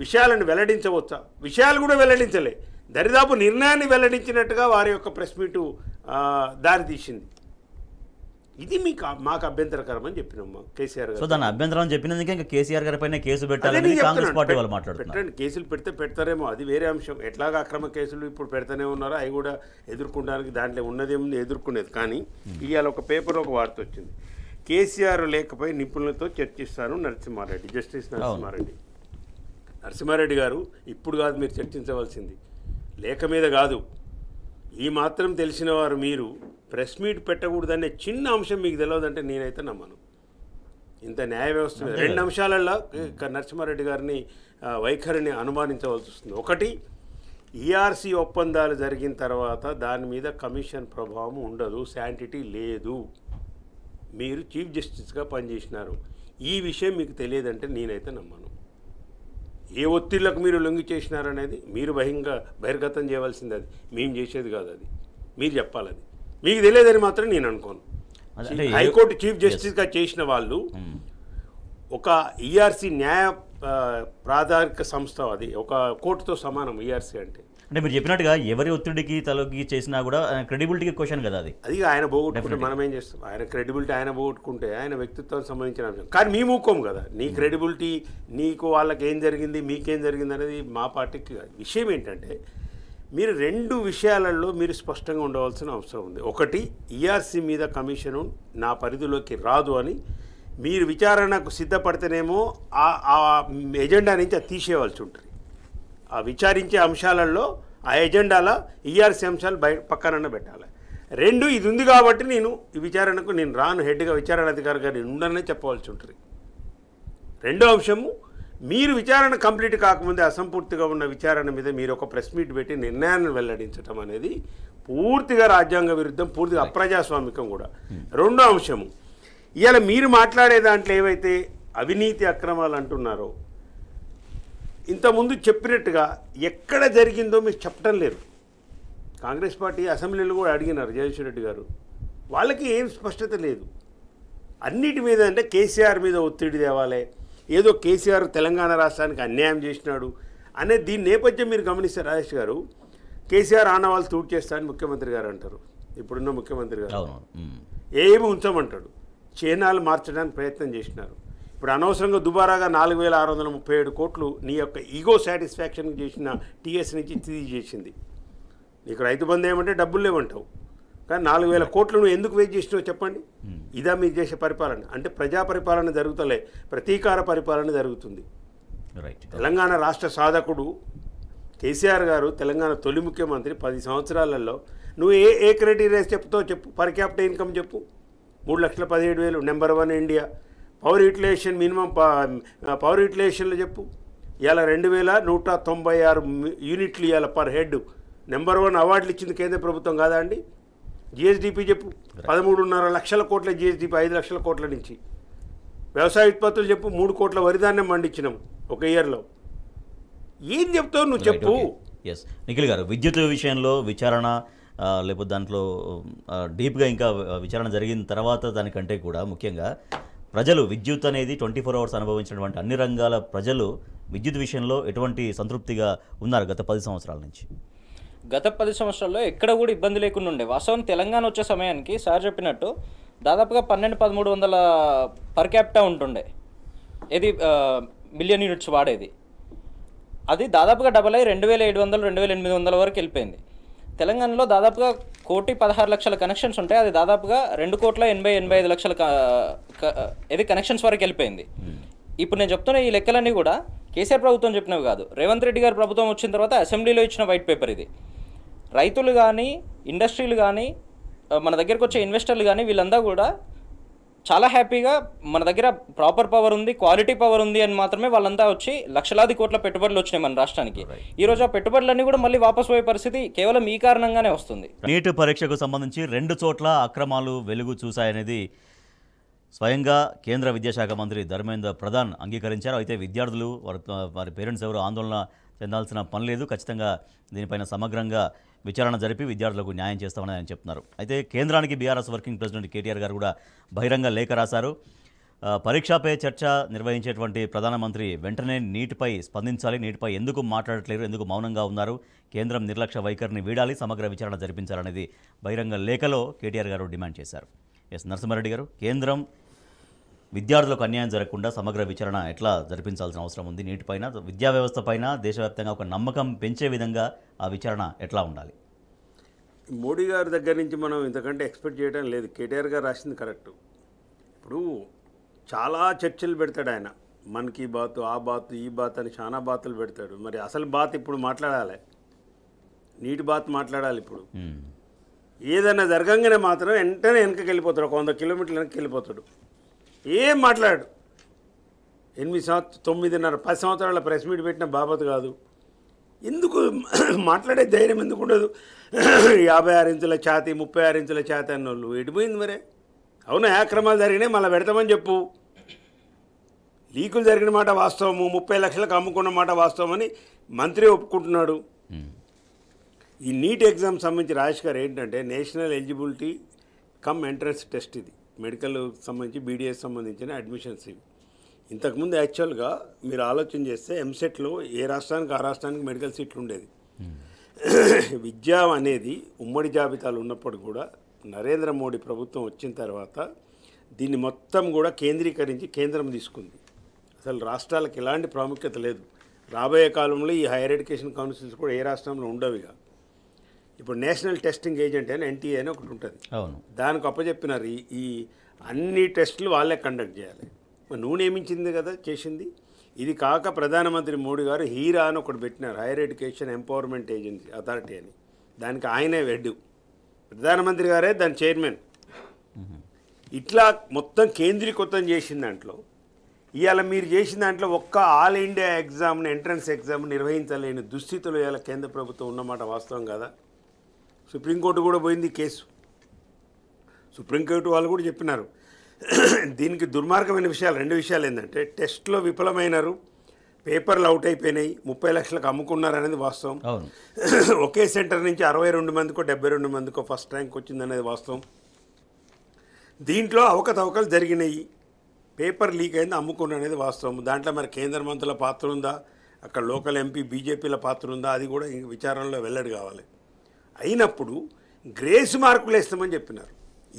విషయాలను వెల్లడించవచ్చా? విషయాలు కూడా వెల్లడించలే, దరిదాపు నిర్ణయాన్ని వెల్లడించినట్టుగా వారి యొక్క ప్రెస్ మీటు దారితీసింది. ఇది మాకు అభ్యంతరకరం అని చెప్పినాము కేసీఆర్ గారు. సో దాని అభ్యంతరం చెప్పినందుకే ఇంకా కేసీఆర్ గారి పైన కేసు పెట్టాలని కాంగ్రెస్ పార్టీ వాళ్ళు మాట్లాడుతున్నారు. పెట్టండి, కేసులు పెడతారేమో, అది వేరే అంశం. ఎట్లాగా అక్రమ కేసులు ఇప్పుడు పెడతానే ఉన్నారో అవి కూడా ఎదుర్కొనడానికి దాంట్లో ఉన్నదేముంది ఎదుర్కొనేది. కానీ ఇవాళ ఒక పేపర్లో ఒక వార్త వచ్చింది, కేసీఆర్ లేఖపై నిపుణులతో చర్చిస్తాను నరసింహారెడ్డి, జస్టిస్ నరసింహారెడ్డి గారు. ఇప్పుడు కాదు మీరు చర్చించవలసింది, లేఖ మీద కాదు. ఈ మాత్రం తెలిసిన వారు మీరు ప్రెస్ మీట్ పెట్టకూడదనే చిన్న అంశం మీకు తెలియదంటే నేనైతే నమ్మను. ఇంత న్యాయ వ్యవస్థ 2 అంశాలలో నరసింహారెడ్డి గారిని వైఖరిని అనుమానించవలసి వస్తుంది. ఒకటి, ఈఆర్సీ ఒప్పందాలు జరిగిన తర్వాత దాని మీద కమిషన్ ప్రభావం ఉండదు, శాంటిటీ లేదు. మీరు చీఫ్ జస్టిస్గా పనిచేసినారు, ఈ విషయం మీకు తెలియదంటే నేనైతే నమ్మను. ఏ ఒత్తిళ్లకు మీరు లొంగి చేసినారనేది మీరు బహిర్గతం చేయవలసింది, అది మేము చేసేది కాదు. అది మీరు చెప్పాలి. అది మీకు తెలియదని మాత్రం నేను అనుకోను. హైకోర్టు చీఫ్ జస్టిస్గా చేసిన వాళ్ళు ఒక ఈఆర్సీ న్యాయ ప్రాధానిక సంస్థ, అది ఒక కోర్టుతో సమానం ఈఆర్సీ అంటే. అంటే మీరు చెప్పినట్టుగా ఎవరి ఒత్తిడికి తలకి చేసినా కూడా క్రెడిబిలిటీకి క్వశ్చన్ కదా అది. అది ఆయన పోగొట్టుకుంటే మనం ఏం చేస్తాం? ఆయన క్రెడిబిలిటీ ఆయన పోగొట్టుకుంటే ఆయన వ్యక్తిత్వానికి సంబంధించిన అంశం. కానీ మేము ఊకోం కదా, నీ క్రెడిబిలిటీ నీకు వాళ్ళకి ఏం జరిగింది మీకేం జరిగింది అనేది మా పార్టీకి కాదు. విషయం ఏంటంటే మీరు 2 విషయాలలో మీరు స్పష్టంగా ఉండవలసిన అవసరం ఉంది. ఒకటి, ఈఆర్సీ మీద కమిషను నా పరిధిలోకి రాదు అని మీరు విచారణకు సిద్ధపడితేనేమో ఆ ఎజెండా నుంచి అది తీసేయవలసి ఉంటుంది. ఆ విచారించే అంశాలలో ఆ ఎజెండాలో ఈఆర్సీ అంశాలు పక్కనన్న పెట్టాలి. 2, ఇది ఉంది కాబట్టి నేను ఈ విచారణకు నేను రాను, హెడ్గా విచారణ అధికారిగా నేను ఉండనని చెప్పవలసి ఉంటుంది. 2వ అంశము, మీరు విచారణ కంప్లీట్ కాకముందే అసంపూర్తిగా ఉన్న విచారణ మీద మీరు ఒక ప్రెస్ మీట్ పెట్టి నిర్ణయాన్ని వెల్లడించడం అనేది పూర్తిగా రాజ్యాంగ విరుద్ధం, పూర్తిగా అప్రజాస్వామికం కూడా. 2వ అంశము, ఇవాళ మీరు మాట్లాడే దాంట్లో ఏవైతే అవినీతి అక్రమాలు అంటున్నారో ఇంతకుముందు చెప్పినట్టుగా ఎక్కడ జరిగిందో మీకు చెప్పడం లేదు. కాంగ్రెస్ పార్టీ అసెంబ్లీలో కూడా అడిగినారు జగదీశ్వర్ రెడ్డి గారు, వాళ్ళకి ఏం స్పష్టత లేదు. అన్నిటి మీద అంటే కేసీఆర్ మీద ఒత్తిడి తేవాలి, ఏదో కేసీఆర్ తెలంగాణ రాష్ట్రానికి అన్యాయం చేసినాడు అనే దీని నేపథ్యం మీరు గమనిస్తారు. రాజేష్ గారు, కేసీఆర్ ఆనవాళ్ళు తూట్ చేస్తా అని ముఖ్యమంత్రి గారు అంటారు, ఇప్పుడున్న ముఖ్యమంత్రి గారు ఏమి ఉంచమంటాడు, చిహ్నాలు మార్చడానికి ప్రయత్నం చేసినారు. ఇప్పుడు అనవసరంగా దుబారాగా 4,637 కోట్లు నీ యొక్క ఈగో సాటిస్ఫాక్షన్కి చేసిన టీఎస్ నుంచి తిరిగి చేసింది. నీకు రైతు బంధు ఏమంటే డబ్బులు లేవంటావు, కానీ 4,000 కోట్లు నువ్వు ఎందుకు వేస్ట్ చేసినావు చెప్పండి. ఇదా మీరు చేసే పరిపాలన అంటే? ప్రజా పరిపాలన జరుగుతలే, ప్రతీకార పరిపాలన జరుగుతుంది. తెలంగాణ రాష్ట్ర సాధకుడు కేసీఆర్ గారు, తెలంగాణ తొలి ముఖ్యమంత్రి, 10 సంవత్సరాలలో నువ్వు ఏ క్రైటీరియా చెప్తావు చెప్పు. పర్ క్యాపిటల్ ఇన్కమ్ చెప్పు, 3,17,000, number 1 India. Power utilization minimum power యూటిలైజేషన్లో చెప్పు, ఇవాళ 2,196 యూనిట్లు ఇవాళ పర్ హెడ్, నెంబర్ 1 అవార్డులు ఇచ్చింది కేంద్ర ప్రభుత్వం కాదా అండి? జిఎస్డిపి చెప్పు, 13.5 లక్షల కోట్ల జిఎస్డిపి, 5 లక్షల కోట్ల నుంచి. వ్యవసాయ ఉత్పత్తులు చెప్పు, 3 కోట్ల వరిధాన్యం పండించినాం ఒక ఇయర్లో. ఏం చెప్తావు నువ్వు చెప్పు. ఎస్ నిఖిల్ గారు, విద్యుత్ విషయంలో విచారణ లేకపోతే దాంట్లో డీప్గా ఇంకా విచారణ జరిగిన తర్వాత దానికంటే కూడా ముఖ్యంగా ప్రజలు విద్యుత్ అనేది 24 అవర్స్ అనుభవించినటువంటి అన్ని రంగాల ప్రజలు విద్యుత్ విషయంలో ఎటువంటి సంతృప్తిగా ఉన్నారు గత 10 సంవత్సరాల నుంచి? గత 10 సంవత్సరాల్లో ఎక్కడ కూడా ఇబ్బంది లేకుండా ఉండే. వాస్తవం తెలంగాణ వచ్చే సమయానికి సార్ చెప్పినట్టు దాదాపుగా 12,1300 పర్ క్యాపిటా ఉంటుండే, ఇది మిలియన్ యూనిట్స్ వాడేది. అది దాదాపుగా డబల్ అయ్యి 2,700 2,800 వరకు వెళ్ళిపోయింది. తెలంగాణలో దాదాపుగా 1,16,00,000 కనెక్షన్స్ ఉంటాయి, అది దాదాపుగా 2,80,85,00,000 ఇది కనెక్షన్స్ వరకు వెళ్ళిపోయింది. ఇప్పుడు నేను చెప్తున్న ఈ లెక్కలన్నీ కూడా కేసీఆర్ ప్రభుత్వం చెప్పినవి కాదు, రేవంత్ రెడ్డి గారి ప్రభుత్వం వచ్చిన తర్వాత అసెంబ్లీలో ఇచ్చిన వైట్ పేపర్ ఇది. రైతులు కానీ, ఇండస్ట్రీలు కానీ, మన దగ్గరకు వచ్చే ఇన్వెస్టర్లు కానీ, వీళ్ళంతా కూడా చాలా హ్యాపీగా మన దగ్గర ప్రాపర్ పవర్ ఉంది, క్వాలిటీ పవర్ ఉంది అని మాత్రమే వాళ్ళంతా వచ్చి లక్షలాది కోట్ల పెట్టుబడులు వచ్చినాయి మన రాష్ట్రానికి. ఈరోజు ఆ పెట్టుబడులన్నీ కూడా మళ్ళీ వాపసు పోయే పరిస్థితి కేవలం ఈ కారణంగానే వస్తుంది. నీట్ పరీక్షకు సంబంధించి 2 చోట్ల అక్రమాలు వెలుగు చూశాయనేది స్వయంగా కేంద్ర విద్యాశాఖ మంత్రి ధర్మేంద్ర ప్రధాన్ అంగీకరించారు. అయితే విద్యార్థులు వారి పేరెంట్స్ ఎవరు ఆందోళన చెందాల్సిన పని లేదు, ఖచ్చితంగా దీనిపైన సమగ్రంగా విచారణ జరిపి విద్యార్థులకు న్యాయం చేస్తామని ఆయన చెప్తున్నారు. అయితే కేంద్రానికి బీఆర్ఎస్ వర్కింగ్ ప్రెసిడెంట్ కేటీఆర్ గారు కూడా బహిరంగ లేఖ రాశారు. పరీక్షపై చర్చ నిర్వహించేటువంటి ప్రధానమంత్రి వెంటనే నీటిపై స్పందించాలి, నీటిపై ఎందుకు మాట్లాడట్లేరు, ఎందుకు మౌనంగా ఉన్నారు, కేంద్రం నిర్లక్ష్య వైఖరిని వీడాలి, సమగ్ర విచారణ జరిపించాలనేది బహిరంగ లేఖలో కేటీఆర్ గారు డిమాండ్ చేశారు. ఎస్ నరసింహారెడ్డి గారు, కేంద్రం విద్యార్థులకు అన్యాయం జరగకుండా సమగ్ర విచారణ ఎట్లా జరిపించాల్సిన అవసరం ఉంది, నీటిపైన విద్యా వ్యవస్థ పైన దేశవ్యాప్తంగా ఒక నమ్మకం పెంచే విధంగా ఆ విచారణ ఎట్లా ఉండాలి? మోడీ గారి దగ్గర నుంచి మనం ఇంతకంటే ఎక్స్పెక్ట్ చేయడం లేదు. కేటీఆర్ గారు రాసింది కరెక్టు. ఇప్పుడు చాలా చర్చలు పెడతాడు ఆయన, మన్ కీ బాత్, ఆ బాత్, ఈ బాత్ అని చాలా బాతులు పెడతాడు. మరి అసలు బాత్ ఇప్పుడు మాట్లాడాలి, నీటి బాత్ మాట్లాడాలి. ఇప్పుడు ఏదైనా జరగంగానే మాత్రం వెంటనే వెనకకి వెళ్ళిపోతాడు, 100 కిలోమీటర్ల వెనక్కి వెళ్ళిపోతాడు, ఏం మాట్లాడు. 9, 10 సంవత్సరాల ప్రెస్ మీట్ పెట్టిన బాబత్ కాదు. ఎందుకు మాట్లాడే ధైర్యం ఎందుకు ఉండదు? 56 ఇంచుల ఛాతీ, 36 ఇంచుల ఛాతీ అన్నోళ్ళు ఎడిపోయింది మరే. అవునా, అక్రమాలు జరిగినాయి, మళ్ళీ పెడతామని చెప్పు. లీకులు జరిగిన మాట వాస్తవము, 30 లక్షలకు అమ్ముకున్న మాట వాస్తవమని మంత్రి ఒప్పుకుంటున్నాడు. ఈ నీట్ ఎగ్జామ్ సంబంధించి రాజేష్ గారు ఏంటంటే national eligibility cum entrance test ఇది, మెడికల్ సంబంధించి బీడీఎస్ సంబంధించిన అడ్మిషన్స్ ఇవి. ఇంతకుముందు యాక్చువల్గా మీరు ఆలోచన చేస్తే ఎంసెట్లో ఏ రాష్ట్రానికి ఆ రాష్ట్రానికి మెడికల్ సీట్లు ఉండేది. విద్య అనేది ఉమ్మడి జాబితాలు ఉన్నప్పుడు కూడా నరేంద్ర మోడీ ప్రభుత్వం వచ్చిన తర్వాత దీన్ని మొత్తం కూడా కేంద్రీకరించి కేంద్రం తీసుకుంది. అసలు రాష్ట్రాలకు ఎలాంటి ప్రాముఖ్యత లేదు. రాబోయే కాలంలో ఈ హైయర్ ఎడ్యుకేషన్ కౌన్సిల్స్ కూడా ఏ రాష్ట్రంలో ఉండవుగా. ఇప్పుడు నేషనల్ టెస్టింగ్ ఏజెంట్ అని ఎన్టీఏ అని ఒకటి ఉంటుంది, దానికి అప్పచెప్పినారు ఈ అన్ని టెస్టులు వాళ్ళే కండక్ట్ చేయాలి. నువ్వు నియమించింది కదా చేసింది. ఇది కాక ప్రధానమంత్రి మోడీ గారు హీరా అని ఒకటి పెట్టినారు, higher education empowerment agency authority అని. దానికి ఆయనే హెడ్, ప్రధానమంత్రి గారే దాని చైర్మన్. ఇట్లా మొత్తం కేంద్రీకృతం చేసిన దాంట్లో ఇవాళ మీరు చేసిన దాంట్లో ఒక్క ఆల్ ఇండియా ఎగ్జామ్ని ఎంట్రన్స్ ఎగ్జామ్ నిర్వహించలేని దుస్థితులు ఇవాళ కేంద్ర ప్రభుత్వం ఉన్నమాట వాస్తవం కదా. సుప్రీంకోర్టు కూడా పోయింది కేసు. సుప్రీంకోర్టు వాళ్ళు కూడా చెప్పినారు. దీనికి దుర్మార్గమైన విషయాలు 2 విషయాలు ఏంటంటే టెస్ట్లో విఫలమైనారు, పేపర్లు అవుట్ అయిపోయినాయి, 30 లక్షలకు అమ్ముకున్నారు అనేది వాస్తవం. ఒకే సెంటర్ నుంచి 62 మందికో 72 మందికో ఫస్ట్ ర్యాంక్ వచ్చిందనేది వాస్తవం. దీంట్లో అవకతవకలు జరిగినాయి, పేపర్ లీక్ అయింది, అమ్ముకున్నారు అనేది వాస్తవం. దాంట్లో మరి కేంద్ర మంత్రుల పాత్ర ఉందా, అక్కడ లోకల్ ఎంపీ బీజేపీల పాత్ర ఉందా, అది కూడా విచారణలో వెల్లడి కావాలి. అయినప్పుడు గ్రేస్ మార్కులు వేస్తామని చెప్పినారు.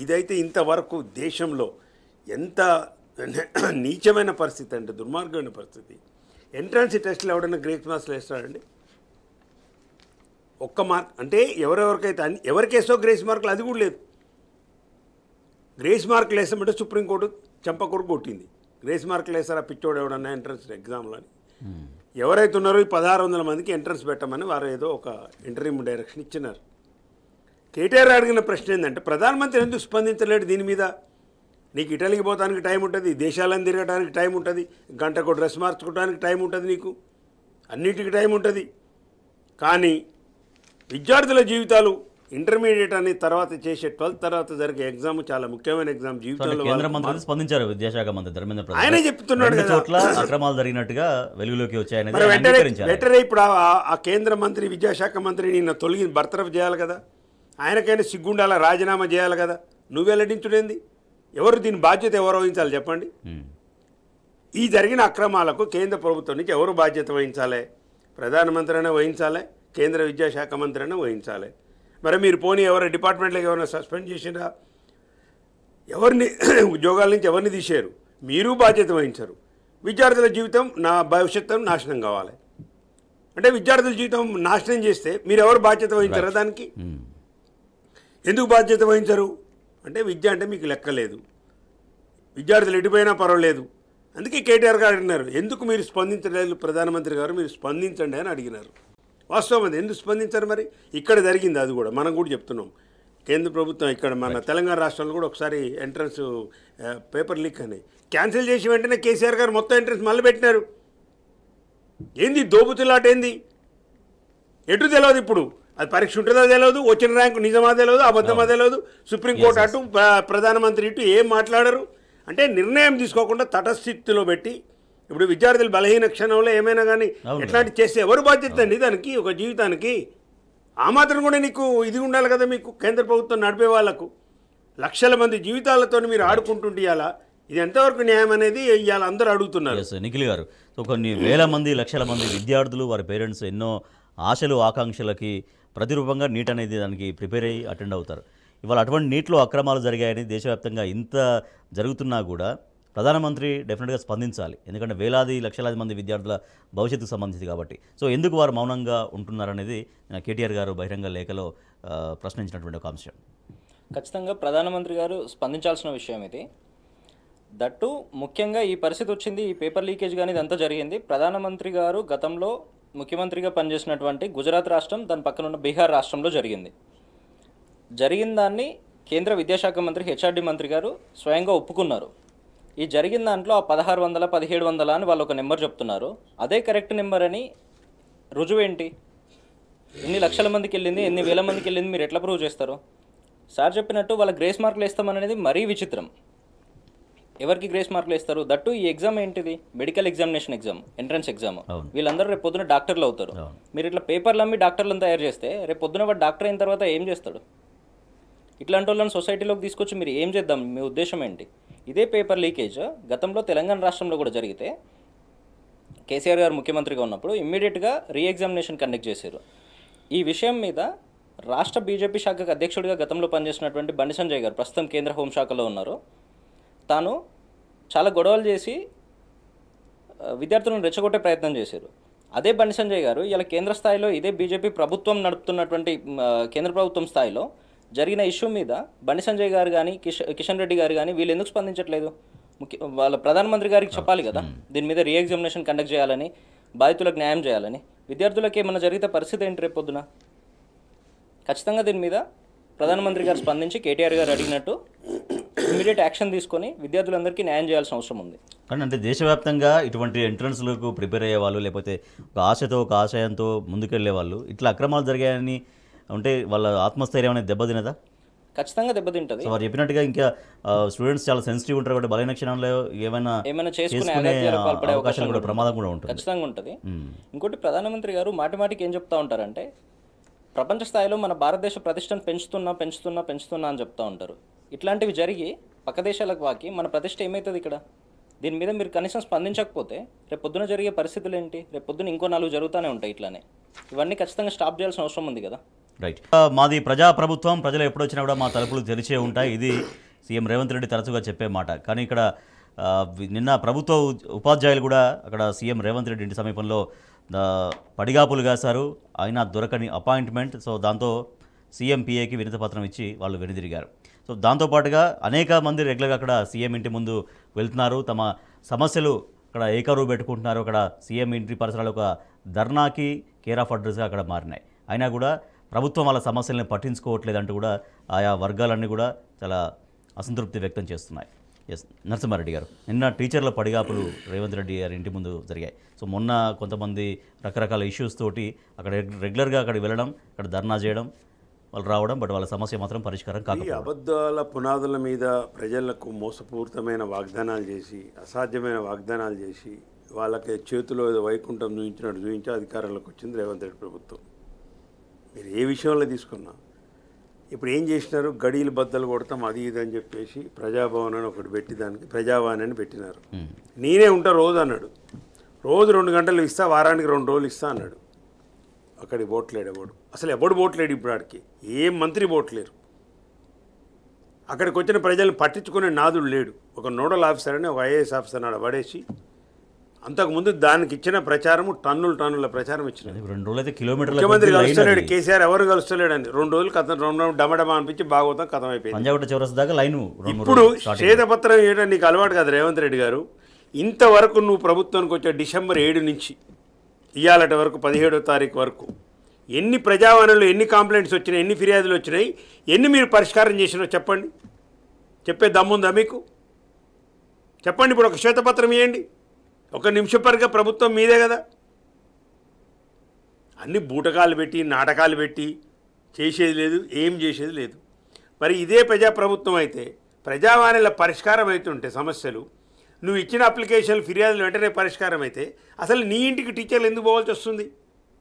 ఇదైతే ఇంతవరకు దేశంలో ఎంత నీచమైన పరిస్థితి అంటే దుర్మార్గమైన పరిస్థితి. ఎంట్రన్స్ టెస్టులు ఎవడైనా గ్రేస్ మార్క్స్లు వేస్తాడండి? ఒక్క మార్క్ అంటే ఎవరెవరికైతే ఎవరికేసో గ్రేస్ మార్కులు అది కూడా లేదు. గ్రేస్ మార్కులు వేస్తామంటే సుప్రీంకోర్టు చెంపకొరకు కొట్టింది. గ్రేస్ మార్కులు వేస్తారా పిచ్చోడు ఎవడన్నా ఎంట్రన్స్ ఎగ్జామ్లో అని. ఎవరైతే ఉన్నారో ఈ 1600 మందికి ఎంట్రన్స్ పెట్టమని వారు ఏదో ఒక ఇంటర్వ్యూ డైరెక్షన్ ఇచ్చినారు. కేటీఆర్ అడిగిన ప్రశ్న ఏంటంటే ప్రధానమంత్రి ఎందుకు స్పందించలేడు దీని మీద? నీకు ఇటలీకి పోతానికి టైం ఉంటుంది, దేశాలను తిరగడానికి టైం ఉంటుంది, గంటకు డ్రెస్ మార్చుకోవడానికి టైం ఉంటుంది, నీకు అన్నిటికీ టైం ఉంటుంది. కానీ విద్యార్థుల జీవితాలు ఇంటర్మీడియట్ అని తర్వాత చేసే 12th తర్వాత జరిగే ఎగ్జామ్ చాలా ముఖ్యమైన ఎగ్జామ్. జీవితంలో కేంద్ర మంత్రి స్పందించారు, విద్యాశాఖ మంత్రి ధర్మేంద్ర ప్రధాన్ ఆయనే చెప్తున్నాడు కదా చోట్ల అక్రమాలు జరిగినట్టుగా వెలుగులోకి వచ్చాయని. వెంటనే ఇప్పుడు ఆ కేంద్ర మంత్రి విద్యాశాఖ మంత్రి నిన్న తొలగి బర్తరఫ్ చేయాలి కదా, ఆయనకైనా సిగ్గుండాలా, రాజీనామా చేయాలి కదా. నువ్వు వెల్లడించుడేంది? ఎవరు దీని బాధ్యత ఎవరు వహించాలి చెప్పండి? ఈ జరిగిన అక్రమాలకు కేంద్ర ప్రభుత్వం నుంచి ఎవరు బాధ్యత వహించాలి? ప్రధానమంత్రి అయినా వహించాలి, కేంద్ర విద్యాశాఖ మంత్రి అయినా వహించాలి. మరి మీరు పోనీ ఎవరు డిపార్ట్మెంట్లోకి ఎవరైనా సస్పెండ్ చేసినా, ఎవరిని ఉద్యోగాల నుంచి ఎవరిని తీశారు? మీరు బాధ్యత వహించరు. విద్యార్థుల జీవితం భవిష్యత్తు నాశనం కావాలి అంటే విద్యార్థుల జీవితం నాశనం చేస్తే మీరు ఎవరు బాధ్యత వహించారా దానికి? ఎందుకు బాధ్యత వహించరు అంటే విద్య అంటే మీకు లెక్కలేదు, విద్యార్థులు ఎటుపోయినా పర్వాలేదు. అందుకే కేటీఆర్ గారు అడిగినారు, ఎందుకు మీరు స్పందించలేదు ప్రధానమంత్రి గారు, మీరు స్పందించండి అని అడిగినారు. వాస్తవం అది, ఎందుకు స్పందించారు? మరి ఇక్కడ జరిగింది, అది కూడా మనం కూడా చెప్తున్నాం. కేంద్ర ప్రభుత్వం ఇక్కడ మన తెలంగాణ రాష్ట్రంలో కూడా ఒకసారి ఎంట్రన్స్ పేపర్ లీక్ అని క్యాన్సిల్ చేసి వెంటనే కేసీఆర్ గారు మొత్తం ఎంట్రన్స్ మళ్ళీ పెట్టినారు. ఏంది దోబుతులాట? ఏంది ఎటు తెలియదు. ఇప్పుడు అది పరీక్ష ఉంటుందో తెలియదు, వచ్చిన ర్యాంకు నిజమా తెలియదు, అబద్ధమా తెలియదు. సుప్రీంకోర్టు అటు ప్రధానమంత్రి ఇటు ఏం మాట్లాడరు. అంటే నిర్ణయం తీసుకోకుండా తటస్థితిలో పెట్టి ఇప్పుడు విద్యార్థులు బలహీన క్షణంలో ఏమైనా కానీ ఎట్లాంటి చేస్తే ఎవరు బాధ్యత అండి దానికి? ఒక జీవితానికి ఆ మాత్రం కూడా నీకు ఇది ఉండాలి కదా. మీకు కేంద్ర ప్రభుత్వం నడిపే వాళ్లకు లక్షల మంది జీవితాలతో మీరు ఆడుకుంటుంటే ఇవాళ ఇది ఎంతవరకు న్యాయం అనేది ఇవాళ అందరూ అడుగుతున్నారు. నిఖిల్ గారు, కొన్ని వేల మంది లక్షల మంది విద్యార్థులు వారి పేరెంట్స్ ఎన్నో ఆశలు ఆకాంక్షలకి ప్రతిరూపంగా నీట్ అనేది దానికి ప్రిపేర్ అయ్యి అటెండ్ అవుతారు. ఇవాళ అటువంటి నీట్లో అక్రమాలు జరిగాయని దేశవ్యాప్తంగా ఇంత జరుగుతున్నా కూడా ప్రధానమంత్రి డెఫినెట్గా స్పందించాలి, ఎందుకంటే వేలాది లక్షలాది మంది విద్యార్థుల భవిష్యత్తుకు సంబంధించింది కాబట్టి. సో ఎందుకు వారు మౌనంగా ఉంటున్నారనేది కేటీఆర్ గారు బహిరంగ లేఖలో ప్రశ్నించినటువంటి ఒక అంశం. ఖచ్చితంగా ప్రధానమంత్రి గారు స్పందించాల్సిన విషయం ఇది. దట్టు ముఖ్యంగా ఈ పరిస్థితి వచ్చింది, ఈ పేపర్ లీకేజ్ కానీ ఇదంతా జరిగింది. ప్రధానమంత్రి గారు గతంలో ముఖ్యమంత్రిగా పనిచేసినటువంటి గుజరాత్ రాష్ట్రం, దాని పక్కన ఉన్న బీహార్ రాష్ట్రంలో జరిగిన దాన్ని కేంద్ర విద్యాశాఖ మంత్రి హెచ్ఆర్డి మంత్రి గారు స్వయంగా ఒప్పుకున్నారు. ఈ జరిగిన దాంట్లో ఆ 1600, 1700 అని వాళ్ళు ఒక నెంబర్ చెప్తున్నారు. అదే కరెక్ట్ నెంబర్ అని రుజువు ఏంటి? ఎన్ని లక్షల మందికి వెళ్ళింది, ఎన్ని వేల మందికి వెళ్ళింది, మీరు ఎట్లా ప్రూవ్ చేస్తారు? సార్ చెప్పినట్టు వాళ్ళ గ్రేస్ మార్కులు వేస్తామనేది మరీ విచిత్రం. ఎవరికి గ్రేస్ మార్కులు ఇస్తారు? దట్టు ఈ ఎగ్జామ్ ఏంటిది? Medical examination exam, entrance exam. అవును. వీళ్ళందరూ రేపు పొద్దున డాక్టర్లు అవుతారు. మీరు ఇట్లా పేపర్లు అమ్మి డాక్టర్లను తయారు చేస్తే రేపు పొద్దున వాడు డాక్టర్ అయిన తర్వాత ఏం చేస్తాడు? ఇట్లాంటి వాళ్ళని సొసైటీలోకి తీసుకొచ్చి మీరు ఏం చేద్దాం, మీ ఉద్దేశం ఏంటి? ఇదే పేపర్ లీకేజ్ గతంలో తెలంగాణ రాష్ట్రంలో కూడా జరిగితే కేసీఆర్ గారు ముఖ్యమంత్రిగా ఉన్నప్పుడు ఇమ్మీడియట్గా రీఎగ్జామినేషన్ కండక్ట్ చేశారు. ఈ విషయం మీద రాష్ట్ర బీజేపీ శాఖకు అధ్యక్షుడిగా గతంలో పనిచేసినటువంటి బండి సంజయ్ గారు, ప్రస్తుతం కేంద్ర హోంశాఖలో ఉన్నారు, తాను చాలా గొడవలు చేసి విద్యార్థులను రెచ్చగొట్టే ప్రయత్నం చేశారు. అదే బండి సంజయ్ గారు ఇలా కేంద్ర స్థాయిలో ఇదే బీజేపీ ప్రభుత్వం నడుపుతున్నటువంటి కేంద్ర ప్రభుత్వం స్థాయిలో జరిగిన ఇష్యూ మీద బండి సంజయ్ గారు కానీ కిషన్ రెడ్డి గారు కానీ వీళ్ళు ఎందుకు స్పందించట్లేదు? వాళ్ళ ప్రధానమంత్రి గారికి చెప్పాలి కదా దీని మీద రీఎగ్జామినేషన్ కండక్ట్ చేయాలని, బాధితులకు న్యాయం చేయాలని. విద్యార్థులకు ఏమైనా జరిగితే పరిస్థితి ఏంటి రేపు పొద్దున? ఖచ్చితంగా దీని మీద ప్రధానమంత్రి గారు స్పందించి కేటీఆర్ గారు అడిగినట్టు ఇమీడియట్ యాక్షన్ తీసుకొని విద్యార్థులందరికీ న్యాయం చేయాల్సిన అవసరం ఉంది. కానీ అంటే దేశవ్యాప్తంగా ఇటువంటి ఎంట్రన్స్లకు ప్రిపేర్ అయ్యే వాళ్ళు, లేకపోతే ఒక ఆశతో ఒక ఆశయంతో ముందుకెళ్లే వాళ్ళు ఇట్లా అక్రమాలు జరిగాయని ఉంటే వాళ్ళ ఆత్మస్థైర్యం అనేది దెబ్బతినదా? ఖచ్చితంగా దెబ్బతింటుంది. సో వారు చెప్పినట్టుగా ఇంకా స్టూడెంట్స్ చాలా సెన్సిటివ్ ఉంటారు కాబట్టి బలైన క్షణంలో ఏమైనా చేసుకునే అవకాశాలు కూడా, ప్రమాదం కూడా ఉంటుంది. ఖచ్చితంగా ఉంటుంది. ఇంకోటి, ప్రధానమంత్రి గారు మాటిమాటికి ఏం చెప్తా ఉంటారంటే ప్రపంచ స్థాయిలో మన భారతదేశ ప్రతిష్టను పెంచుతున్నా అని చెప్తా ఉంటారు. ఇట్లాంటివి జరిగి పక్క దేశాలకు వాకి మన ప్రతిష్ట ఏమవుతుంది ఇక్కడ? దీని మీద మీరు కనీసం స్పందించకపోతే రేపు పొద్దున జరిగే పరిస్థితులు ఏంటి? రేపు పొద్దున ఇంకో 4 జరుగుతూనే ఉంటాయి ఇట్లానే. ఇవన్నీ ఖచ్చితంగా స్టాప్ చేయాల్సిన అవసరం ఉంది కదా. రైట్. మాది ప్రజాప్రభుత్వం, ప్రజలు ఎప్పుడొచ్చినా కూడా మా తలుపులు తెరిచే ఉంటాయి. ఇది సీఎం రేవంత్ రెడ్డి తరచుగా చెప్పే మాట. కానీ ఇక్కడ నిన్న ప్రభుత్వ ఉపాధ్యాయులు కూడా అక్కడ సీఎం రేవంత్ రెడ్డి ఇంటి సమీపంలో పడిగాపులు కాశారు. అయినా దొరకని అపాయింట్మెంట్. సో దాంతో సీఎం పిఏకి వినతిపత్రం ఇచ్చి వాళ్ళు వెనుదిరిగారు. సో దాంతోపాటుగా అనేక మంది రెగ్యులర్గా అక్కడ సీఎం ఇంటి ముందు వెళ్తున్నారు, తమ సమస్యలు అక్కడ ఏకరువు పెట్టుకుంటున్నారు. అక్కడ సీఎం ఇంటి పరిసరాలు ఒక ధర్నాకి కేర్ ఆఫ్ అడ్రస్గా అక్కడ మారినాయి. అయినా కూడా ప్రభుత్వం వాళ్ళ సమస్యలను పట్టించుకోవట్లేదంటూ కూడా ఆయా వర్గాలన్నీ కూడా చాలా అసంతృప్తి వ్యక్తం చేస్తున్నాయి. ఎస్ నరసింహారెడ్డి గారు, నిన్న టీచర్ల పడిగాపులు రేవంత్ రెడ్డి గారి ఇంటి ముందు జరిగాయి. సో మొన్న కొంతమంది రకరకాల ఇష్యూస్ తోటి అక్కడ రెగ్యులర్గా అక్కడికి వెళ్ళడం, అక్కడ ధర్నా చేయడం, వాళ్ళు రావడం, బట్ వాళ్ళ సమస్య మాత్రం పరిష్కారం కాదు. అబద్ధాల పునాదుల మీద ప్రజలకు మోసపూరితమైన వాగ్దానాలు చేసి, అసాధ్యమైన వాగ్దానాలు చేసి, వాళ్ళకి చేతిలో వైకుంఠం చూపించినట్టు చూపించి అధికారంలోకి వచ్చింది రేవంత్ రెడ్డి ప్రభుత్వం. మీరు ఏ విషయంలో తీసుకున్నా ఇప్పుడు ఏం చేసినారు? గడీలు బద్దలు కొడతాం అది ఇది అని చెప్పేసి ప్రజాభవన్ అని ఒకటి పెట్టి దానికి ప్రజావాణి అని పెట్టినారు. నేనే ఉంటా రోజు అన్నాడు. రోజు 2 గంటలు ఇస్తా, వారానికి 2 రోజులు ఇస్తా అన్నాడు. అక్కడికి పోట్లేడు ఎవడు, అసలు ఎవడు పోట్లేడు. ఇప్పుడు ఆడికి ఏం మంత్రి పోట్లేరు. అక్కడికి వచ్చిన ప్రజలను పట్టించుకునే నాదుడు లేడు. ఒక నోడల్ ఆఫీసర్ అని ఒక ఐఏఎస్ ఆఫీసర్ నాడు పడేసి, అంతకుముందు దానికి ఇచ్చిన ప్రచారము టన్నుల ప్రచారం ఇచ్చినది. 2 రోజులైతే కిలోమీటర్ల ముఖ్యమంత్రి కలుస్తలేడు, కేసీఆర్ ఎవరు కలుస్తలేడని 2 రోజులు కథం 2 డమడమా అనిపించి భాగవతం కథం అయిపోయింది. ఇప్పుడు శ్వేతపత్రం ఏంటంటే నీకు అలవాటు కాదు రేవంత్ రెడ్డి గారు. ఇంతవరకు నువ్వు ప్రభుత్వానికి వచ్చే డిసెంబర్ 7 నుంచి ఇవాళటి వరకు 17వ తారీఖు వరకు ఎన్ని ప్రజావాణిలో ఎన్ని కంప్లైంట్స్ వచ్చినాయి, ఎన్ని ఫిర్యాదులు వచ్చినాయి, ఎన్ని మీరు పరిష్కారం చేసినారో చెప్పండి. చెప్పే దమ్ముందా మీకు? చెప్పండి. ఇప్పుడు ఒక శ్వేతపత్రం ఇవ్వండి. 1 నిమిషపరిగా ప్రభుత్వం మీదే కదా. అన్ని బూటకాలు పెట్టి నాటకాలు పెట్టి చేసేది లేదు, ఏం చేసేది లేదు. మరి ఇదే ప్రజాప్రభుత్వం అయితే ప్రజావాణిల పరిష్కారం అవుతుంటే సమస్యలు, నువ్వు ఇచ్చిన అప్లికేషన్లు ఫిర్యాదులు వెంటనే పరిష్కారం అయితే అసలు నీ ఇంటికి టీచర్లు ఎందుకు పోవాల్సి వస్తుంది?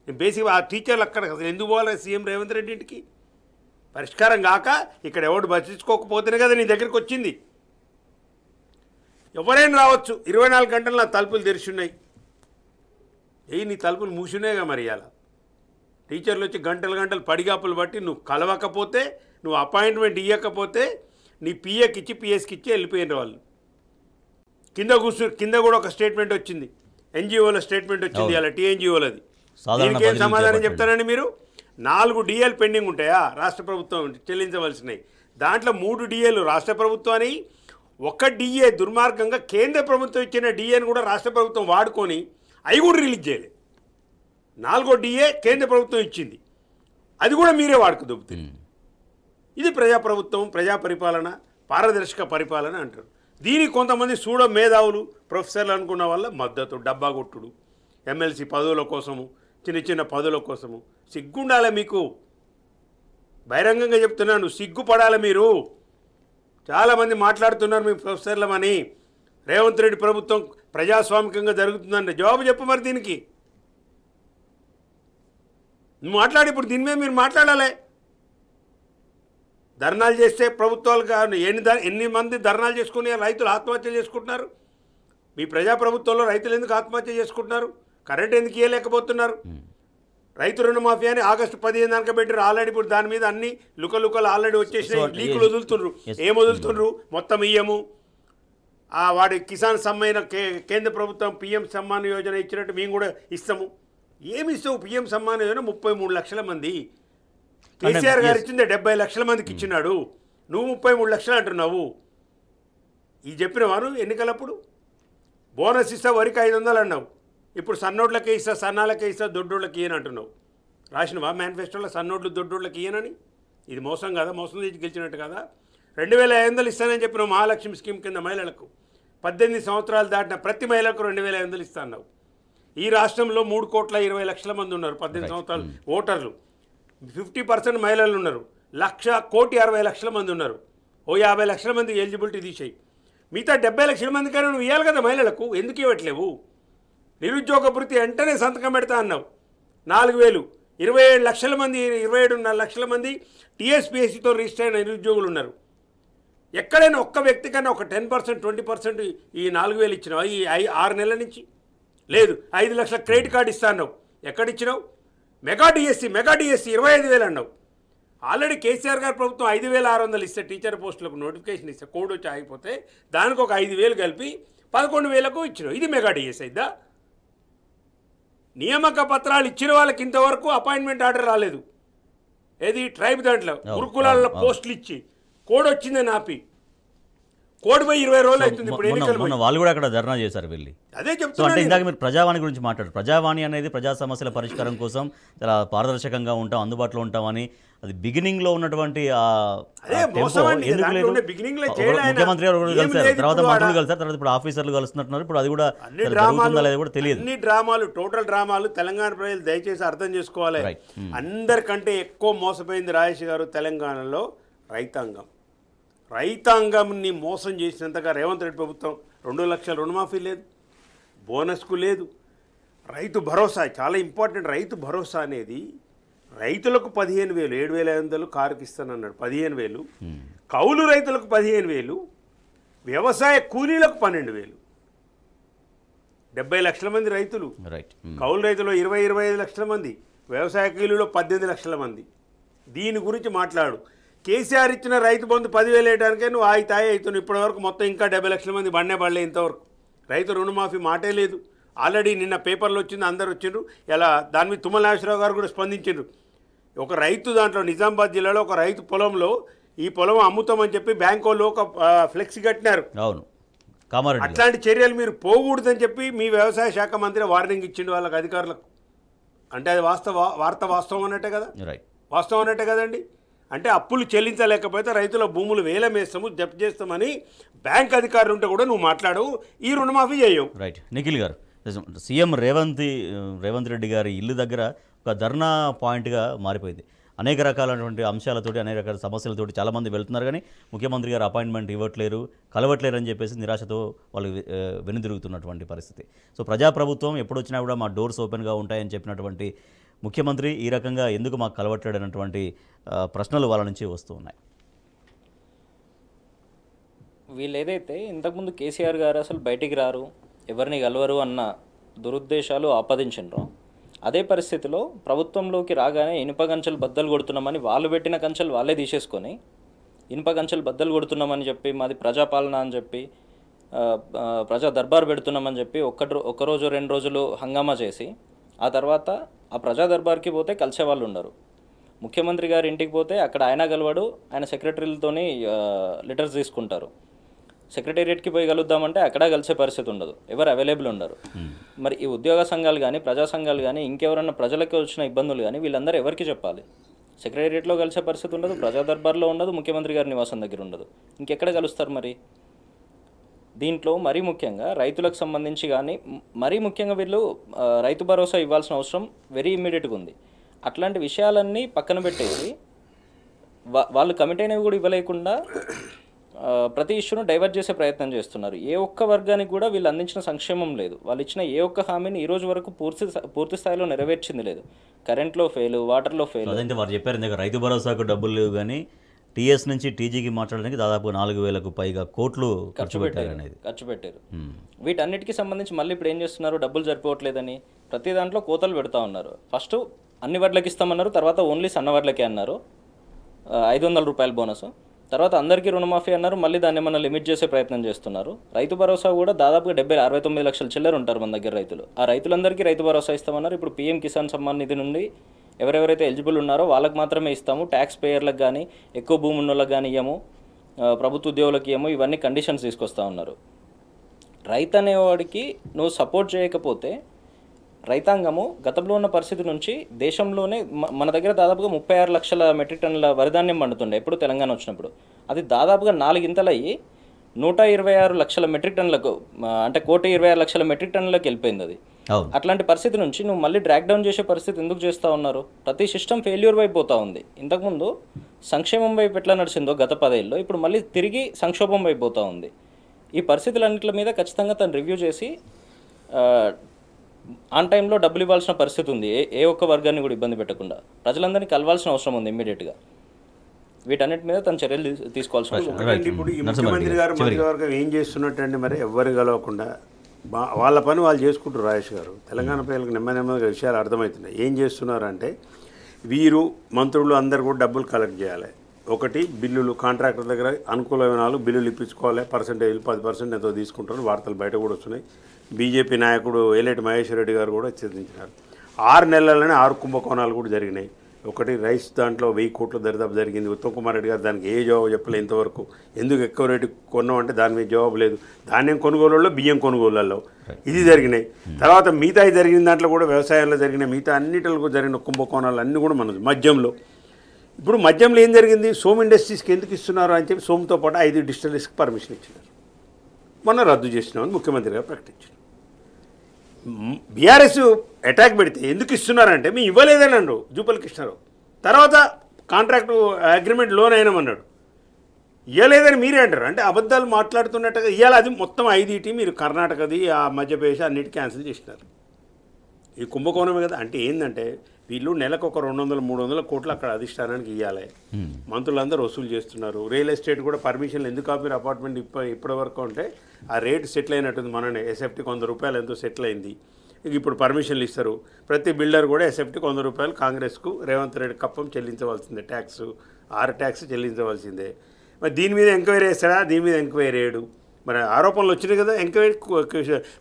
బేసిక్ ఆ టీచర్లు అక్కడ అసలు ఎందుకు పోవాలి సీఎం రేవంత్ రెడ్డి ఇంటికి? పరిష్కారం కాక ఇక్కడ ఎవడు బతికించుకోకపోతేనే కదా నీ దగ్గరికి వచ్చింది. ఎవరైనా రావచ్చు, 24 గంటలు నా తలుపులు తెరిచున్నాయి. నీ తలుపులు మూసినాయిగా. మరి అలా టీచర్లు వచ్చి గంటలు పడిగాపులు బట్టి నువ్వు కలవకపోతే, నువ్వు అపాయింట్మెంట్ ఇవ్వకపోతే నీ పిఏకి ఇచ్చి పిఎస్కి ఇచ్చి వెళ్ళిపోయిన వాళ్ళు. కింద కూడా ఒక స్టేట్మెంట్ వచ్చింది, ఎన్జిఓల స్టేట్మెంట్ వచ్చింది, అలా టీఎన్జిఓలది. దీనికి ఏం సమాధానం చెప్తారండి మీరు? 4 డిఏలు పెండింగ్ ఉంటాయా రాష్ట్ర ప్రభుత్వం చెల్లించవలసినవి? దాంట్లో 3 డిఏలు రాష్ట్ర ప్రభుత్వాన్ని, 1 డిఏ దుర్మార్గంగా కేంద్ర ప్రభుత్వం ఇచ్చిన డిఏని కూడా రాష్ట్ర ప్రభుత్వం వాడుకొని అవి కూడా రిలీజ్ చేయలేదు. 4వ డిఏ కేంద్ర ప్రభుత్వం ఇచ్చింది, అది కూడా మీరే వాడుకు దొబ్బుతుంది. ఇది ప్రజాప్రభుత్వం, ప్రజా పరిపాలన, పారదర్శక పరిపాలన అంటారు. దీనికి కొంతమంది సూడో మేధావులు, ప్రొఫెసర్లు అనుకున్న వల్ల మద్దతు, డబ్బా కొట్టుడు, ఎమ్మెల్సీ పదవుల కోసము, చిన్న పదవుల కోసము. సిగ్గుండాలి మీకు. బహిరంగంగా చెప్తున్నాను, సిగ్గుపడాలి మీరు. చాలామంది మాట్లాడుతున్నారు మీ ప్రొఫెసర్లమని. రేవంత్ రెడ్డి ప్రభుత్వం ప్రజాస్వామికంగా జరుగుతుందంటే జవాబు చెప్పు మరి దీనికి. నువ్వు మాట్లాడి ఇప్పుడు దీని మీద మీరు మాట్లాడాలి. ధర్నాలు చేస్తే ప్రభుత్వాలు ఎన్ని మంది ధర్నాలు చేసుకుని రైతులు ఆత్మహత్యలు చేసుకుంటున్నారు? మీ ప్రజాప్రభుత్వంలో రైతులు ఎందుకు ఆత్మహత్య చేసుకుంటున్నారు? కరెంట్ ఎందుకు ఇవ్వలేకపోతున్నారు? రైతు రుణమాఫీ అని ఆగస్టు 15 దాకా పెట్టారు. ఆల్రెడీ ఇప్పుడు దాని మీద అన్ని లుకలుకలు ఆల్రెడీ వచ్చేసినాయి. లీకులు వదులుతుండ్రు. ఏం వదులుతుండ్రు? మొత్తం ఇయ్యము. వాడి కిసాన్ సమ్మాన్ కేంద్ర ప్రభుత్వం పిఎం సమ్మాన్ యోజన ఇచ్చినట్టు మేము కూడా ఇస్తాము. ఏమి ఇస్తావు? పిఎం సమ్మాన్ యోజన 33 లక్షల మంది, కేసీఆర్ గారు ఇచ్చింది 70 లక్షల మందికి ఇచ్చినాడు. నువ్వు 33 లక్షలు అంటున్నావు. ఇది చెప్పినవారు ఎన్నికలప్పుడు. బోనస్ ఇస్తా వరికి 500 అన్నావు. ఇప్పుడు సన్నోట్లకే ఇస్తా, సన్నాలకే ఇస్తా, దొడ్డోళ్ళకి ఇయ్యని అంటున్నావు. రాసినవా మేనిఫెస్టోలో సన్నోట్లు దొడ్డోళ్ళకి ఇయ్యనని? ఇది మోసం కదా, మోసం చేసి గెలిచినట్టు కదా. 2500 ఇస్తానని చెప్పిన మహాలక్ష్మి స్కీమ్ కింద మహిళలకు 18 సంవత్సరాలు దాటిన ప్రతి మహిళకు 2500 ఇస్తా అన్నావు. ఈ రాష్ట్రంలో 3,20,00,000 మంది ఉన్నారు 18 సంవత్సరాలు ఓటర్లు. 50% మహిళలు ఉన్నారు. 1,60,60,00,000 మంది ఉన్నారు. ఓ 50 లక్షల మంది ఎలిజిబిలిటీ తీసేయి. మిగతా 70 లక్షల మంది కానీ నువ్వు ఇవ్వాలి కదా మహిళలకు. ఎందుకు ఇవ్వట్లేవు? నిరుద్యోగ భృతి వెంటనే సంతకం పెడతా అన్నావు. 4,000. 27 లక్షల మంది, 27.5 లక్షల మంది టీఎస్పీఎస్సీతో రిజిస్టర్ అయిన నిరుద్యోగులు ఉన్నారు. ఎక్కడైనా ఒక్క వ్యక్తికైనా ఒక 10%, 20% ఈ 4,000 ఇచ్చినావు ఈ 6 నెలల నుంచి? లేదు. 5 లక్షల క్రెడిట్ కార్డు ఇస్తా అన్నావు. ఎక్కడిచ్చినావు? మెగా డిఎస్సి 25,000 అన్నావు. ఆల్రెడీ కేసీఆర్ గారి ప్రభుత్వం 5,600 ఇస్తే టీచర్ పోస్టులకు నోటిఫికేషన్ ఇస్తే కోడ్ వచ్చి ఆగిపోతే దానికి ఒక 5,000 కలిపి 11,000కు ఇచ్చినావు. ఇది మెగా డిఎస్సి అయిద్దా? నియామక పత్రాలు ఇచ్చిన వాళ్ళకి ఇంతవరకు అపాయింట్మెంట్ ఆర్డర్ రాలేదు. ఏది ట్రైబ్ దాంట్లో గురుకులాల్లో పోస్టులు ఇచ్చి కోడ్ వచ్చిందని ఆపి కోడ్ పోయి 20 రోజులు అవుతుంది. ఇప్పుడు ఎన్నికలు వాళ్ళు కూడా అక్కడ ధర్నా చేశారు వెళ్ళి. అదే చెప్తున్నా. అంటే ఇందాక మీరు ప్రజావాణి గురించి మాట్లాడారు. ప్రజావాణి అనేది ప్రజా సమస్యల పరిష్కారం కోసం చాలా పారదర్శకంగా ఉంటాం, అందుబాటులో ఉంటామని అది బిగినింగ్ లో ఉన్నటువంటి ముఖ్యమంత్రి గారు కలిసారు, తర్వాత మంత్రులు కలిసారు, తర్వాత ఇప్పుడు ఆఫీసర్లు కలుస్తున్నట్టున్నారు. ఇప్పుడు అది కూడా కూడా తెలియదు. అన్ని డ్రామాలు, టోటల్ డ్రామాలు. తెలంగాణ ప్రజలు దయచేసి అర్థం చేసుకోవాలి. అందరికంటే ఎక్కువ మోసపోయింది రాజేష్ గారు తెలంగాణలో రైతాంగం. రైతాంగంని మోసం చేసినంతగా రేవంత్ రెడ్డి ప్రభుత్వం 2 లక్షల రుణమాఫీ లేదు, బోనస్కు లేదు. రైతు భరోసా చాలా ఇంపార్టెంట్. రైతు భరోసా అనేది రైతులకు 15,000, 7,500 కారుకి ఇస్తానన్నాడు 15,000, కౌలు రైతులకు 15,000, వ్యవసాయ కూలీలకు 12,000. 70 లక్షల మంది రైతులు, కౌలు రైతులు 20-25 లక్షల మంది, వ్యవసాయ కూలీలో 18 లక్షల మంది. దీని గురించి మాట్లాడు. కేసీఆర్ ఇచ్చిన రైతు బంధు 10,000 వేయడానికే నువ్వు తాయి అవుతున్నావు. ఇప్పటివరకు మొత్తం ఇంకా 70 లక్షల మంది పడలే ఇంతవరకు. రైతు రుణమాఫీ మాటే లేదు. ఆల్రెడీ నిన్న పేపర్లో వచ్చింది, అందరు వచ్చిండ్రు. ఇలా దాని మీద తుమ్మల నాగేశ్వరరావు గారు కూడా స్పందించారు. ఒక రైతు దాంట్లో నిజామాబాద్ జిల్లాలో ఒక రైతు పొలంలో ఈ పొలం అమ్ముతామని చెప్పి బ్యాంకు వాళ్ళు ఒక ఫ్లెక్సీ కట్టినారు. అవును, అట్లాంటి చర్యలు మీరు పోకూడదని చెప్పి మీ వ్యవసాయ శాఖ మంత్రి వార్నింగ్ ఇచ్చిండు వాళ్ళకి, అధికారులకు. అంటే అది వాస్తవం అన్నట్టే కదా, వాస్తవం అన్నట్టే కదండి. అంటే అప్పులు చెల్లించలేకపోతే రైతుల భూములు వేలం వేస్తాము, జప్తు చేస్తామని బ్యాంక్ అధికారులు ఉంటే కూడా నువ్వు మాట్లాడవు, ఈ రుణమాఫీ చేయవు. రైట్. నిఖిల్ గారు, సీఎం రేవంత్ రెడ్డి గారి ఇల్లు దగ్గర ఒక ధర్నా పాయింట్గా మారిపోయింది. అనేక రకాలైనటువంటి అంశాలతోటి, అనేక రకాల సమస్యలతోటి చాలామంది వెళ్తున్నారు, కానీ ముఖ్యమంత్రి గారు అపాయింట్మెంట్ ఇవ్వట్లేరు, కలవట్లేరు అని చెప్పేసి నిరాశతో వాళ్ళు వెనుదిరుగుతున్నటువంటి పరిస్థితి. సో ప్రజాప్రభుత్వం ఎప్పుడు వచ్చినా కూడా మా డోర్స్ ఓపెన్గా ఉంటాయని చెప్పినటువంటి ముఖ్యమంత్రి ఈ రకంగా ఎందుకు మాకు కలవట్లేడు అన్నటువంటి ప్రశ్నలు వాళ్ళ నుంచి వస్తూ ఉన్నాయి. వీళ్ళు ఏదైతే ఇంతకుముందు కేసీఆర్ గారు అసలు బయటికి రారు, ఎవరిని కలవరు అన్న దురుద్దేశాలు ఆపాదించారో, అదే పరిస్థితిలో ప్రభుత్వంలోకి రాగానే ఇనుప కంచెలు బద్దలు కొడుతున్నామని వాళ్ళు పెట్టిన కంచెలు వాళ్ళే తీసేసుకొని ఇనుప కంచెలు బద్దలు కొడుతున్నామని చెప్పి, మాది ప్రజాపాలన అని చెప్పి, ప్రజా దర్బార్ పెడుతున్నామని చెప్పి ఒక్కరోజు 2 రోజులు హంగామా చేసి ఆ తర్వాత ఆ ప్రజా దర్బార్కి పోతే కలిసే వాళ్ళు ఉండరు. ముఖ్యమంత్రి గారి ఇంటికి పోతే అక్కడ ఆయన కలవడు, ఆయన సెక్రటరీలతోని లెటర్స్ తీసుకుంటారు. సెక్రటేరియట్కి పోయి కలుద్దామంటే అక్కడ కలిసే పరిస్థితి ఉండదు, ఎవరు అవైలబుల్ ఉండరు. మరి ఈ ఉద్యోగ సంఘాలు కానీ, ప్రజా సంఘాలు కానీ, ఇంకెవరన్నా ప్రజలకు వచ్చిన ఇబ్బందులు కానీ వీళ్ళందరూ ఎవరికి చెప్పాలి? సెక్రటేరియట్లో కలిసే పరిస్థితి ఉండదు, ప్రజా దర్బార్లో ఉండదు, ముఖ్యమంత్రి గారి నివాసం దగ్గర ఉండదు, ఇంకెక్కడ కలుస్తారు? మరి దీంట్లో మరీ ముఖ్యంగా రైతులకు సంబంధించి కానీ, మరీ ముఖ్యంగా వీళ్ళు రైతు భరోసా ఇవ్వాల్సిన అవసరం వెరీ ఇమ్మీడియట్గా ఉంది. అట్లాంటి విషయాలన్నీ పక్కన పెట్టేసి వాళ్ళు కమిట్ అయినవి కూడా ఇవ్వలేకుండా ప్రతి ఇష్యూను డైవర్ట్ చేసే ప్రయత్నం చేస్తున్నారు. ఏ ఒక్క వర్గానికి కూడా వీళ్ళు అందించిన సంక్షేమం లేదు. వాళ్ళు ఇచ్చిన ఏ ఒక్క హామీని ఈ రోజు వరకు పూర్తి స్థాయిలో నెరవేర్చింది లేదు. కరెంట్లో ఫెయిల్, వాటర్లో ఫెయిల్. అదంటే వారు చెప్పారు ఇందాక రైతు భరోసాకు డబ్బులు లేవు, కానీ టీఎస్ నుంచి టీజీకి మాట్లాడడానికి దాదాపు 4,000కు పైగా కోట్లు ఖర్చు పెట్టారు. వీటన్నిటికీ సంబంధించి మళ్ళీ ఇప్పుడు ఏం చేస్తున్నారు, డబ్బులు సరిపోవట్లేదని ప్రతి దాంట్లో కోతలు పెడతా ఉన్నారు. ఫస్ట్ అన్ని వడ్లకి ఇస్తామన్నారు, తర్వాత ఓన్లీ సన్న వడ్లకే అన్నారు 500 రూపాయల బోనస్, తర్వాత అందరికీ రుణమాఫీ అన్నారు, మళ్ళీ దాన్ని ఏమన్నా లిమిట్ చేసే ప్రయత్నం చేస్తున్నారు. రైతు భరోసా కూడా దాదాపుగా 69 లక్షల చిల్లర ఉంటారు మన దగ్గర రైతులు. ఆ రైతులందరికీ రైతు భరోసా ఇస్తామన్నారు. ఇప్పుడు పీఎం కిసాన్ సమ్మాన్ నిధి నుండి ఎవరెవరైతే ఎలిజిబుల్ ఉన్నారో వాళ్ళకి మాత్రమే ఇస్తాము, ట్యాక్స్ పేయర్లకు కానీ ఎక్కువ భూమి ఉన్న వాళ్ళకి కానీ ఇవ్వము, ప్రభుత్వ ఉద్యోగులకు ఇవ్వము, ఇవన్నీ కండిషన్స్ తీసుకొస్తూ ఉన్నారు. రైతు అనేవాడికి నువ్వు సపోర్ట్ చేయకపోతే రైతాంగము గతంలో ఉన్న పరిస్థితి నుంచి దేశంలోనే మన దగ్గర దాదాపుగా 36 లక్షల మెట్రిక్ టన్నుల వరిధాన్యం పండుతుండే ఎప్పుడు తెలంగాణ వచ్చినప్పుడు. అది దాదాపుగా 4 ఇంతలయ్యి 126 లక్షల మెట్రిక్ టన్నులకు, అంటే 1,26,00,000 మెట్రిక్ టన్నులకు వెళ్ళిపోయింది అది. అట్లాంటి పరిస్థితి నుంచి నువ్వు మళ్ళీ డ్రాక్ డౌన్ చేసే పరిస్థితి ఎందుకు చేస్తూ ఉన్నారు? ప్రతి సిస్టమ్ ఫెయిల్యూర్ వైపు పోతూ ఉంది. ఇంతకుముందు సంక్షేమం వైపు ఎట్లా నడిచిందో గత 10 ఏళ్ళలో ఇప్పుడు మళ్ళీ తిరిగి సంక్షోభం వైపు పోతూ ఉంది. ఈ పరిస్థితులన్నింటి మీద ఖచ్చితంగా తను రివ్యూ చేసి ఆన్ టైంలో డబ్బులు ఇవ్వాల్సిన పరిస్థితి ఉంది. ఏ ఒక్క వర్గాన్ని కూడా ఇబ్బంది పెట్టకుండా ప్రజలందరినీ కలవాల్సిన అవసరం ఉంది ఇమ్మీడియట్గా. వీటన్నిటి మీద తన చర్యలు తీసుకోవాల్సిన అవసరం ఉంది. ఇప్పుడు ఈ ముఖ్యమంత్రి గారు మంత్రివర్గం ఏం చేస్తున్నట్టండి, మరి ఎవరు కలవకుండా వాళ్ళ పని వాళ్ళు చేసుకుంటారు. రాజేష్ గారు తెలంగాణ ప్రజలకు నెమ్మదిగా విషయాలు అర్థమవుతున్నాయి. ఏం చేస్తున్నారు అంటే వీరు మంత్రులు అందరు కూడా డబ్బులు కలెక్ట్ చేయాలి. ఒకటి బిల్లులు కాంట్రాక్టర్ దగ్గర అనుకూలమైన వాళ్ళు బిల్లులు ఇప్పించుకోవాలి, పర్సెంటేజ్ 10% ఎంతో తీసుకుంటారు. వార్తలు బయట కూడా వస్తున్నాయి. బీజేపీ నాయకుడు ఏలేటి మహేశ్వర్ రెడ్డి గారు కూడా హెచ్చరించినారు. 6 నెలల్లోనే 6 కుంభకోణాలు కూడా జరిగినాయి. ఒకటి రైస్ దాంట్లో 1000 కోట్ల దరిదాపు జరిగింది. ఉత్తమ్ కుమార్ రెడ్డి గారు దానికి ఏ జవాబు చెప్పలేదు ఇంతవరకు. ఎందుకు ఎక్కువ రేటు కొన్నామంటే దాని మీద జవాబు లేదు. ధాన్యం కొనుగోలులో, బియ్యం కొనుగోళ్లలో ఇది జరిగినాయి. తర్వాత మిగతా జరిగిన దాంట్లో కూడా వ్యవసాయంలో జరిగిన మిగతా అన్నిటిలో జరిగిన కుంభకోణాలు అన్నీ కూడా మనది. మద్యంలో ఇప్పుడు మద్యంలో ఏం జరిగింది, సోమ్ ఇండస్ట్రీస్కి ఎందుకు ఇస్తున్నారు అని చెప్పి సోమ్తో పాటు 5 డిస్టిలరీస్కి పర్మిషన్ ఇచ్చినారు. మొన్న రద్దు చేసినామని ముఖ్యమంత్రి గారు ప్రకటించారు. బీఆర్ఎస్ అటాక్ పెడితే ఎందుకు ఇస్తున్నారంటే మేము ఇవ్వలేదని అన్నాడు జూపల్లి కృష్ణారావు. తర్వాత కాంట్రాక్టు అగ్రిమెంట్ లోన్ అయినామన్నాడు. ఇవ్వలేదని మీరే అంటారు. అంటే అబద్ధాలు మాట్లాడుతున్నట్టుగా ఇవాళ అది మొత్తం 5 మీరు కర్ణాటకది, ఆ మధ్యప్రదేశ్ అన్నిటి క్యాన్సిల్ చేసినారు. ఇది కుంభకోణమే కదా. అంటే ఏంటంటే వీళ్ళు నెలకు ఒక 200-300 కోట్లు అక్కడ అధిష్టానానికి ఇవ్వాలి. మంత్రులందరూ వసూలు చేస్తున్నారు. రియల్ ఎస్టేట్ కూడా పర్మిషన్లు ఎందుకు ఆపారు అపార్ట్మెంట్ ఇప్పటి వరకు అంటే ఆ రేటు సెటిల్ అయినట్టుంది. మననే ఎస్ఎఫ్టీ 100 రూపాయలు ఎంతో సెటిల్ అయింది. ఇప్పుడు పర్మిషన్లు ఇస్తారు. ప్రతి బిల్డర్ కూడా ఎస్ఎఫ్టీ 100 రూపాయలు కాంగ్రెస్కు రేవంత్ రెడ్డి కప్పం చెల్లించవలసిందే. Tax 6 tax చెల్లించవలసిందే. మరి దీని మీద ఎంక్వైరీ వేస్తాడా? దీని మీద ఎంక్వైరీ వేయడు. మరి ఆరోపణలు వచ్చినాయి కదా, ఎంక్వైరీ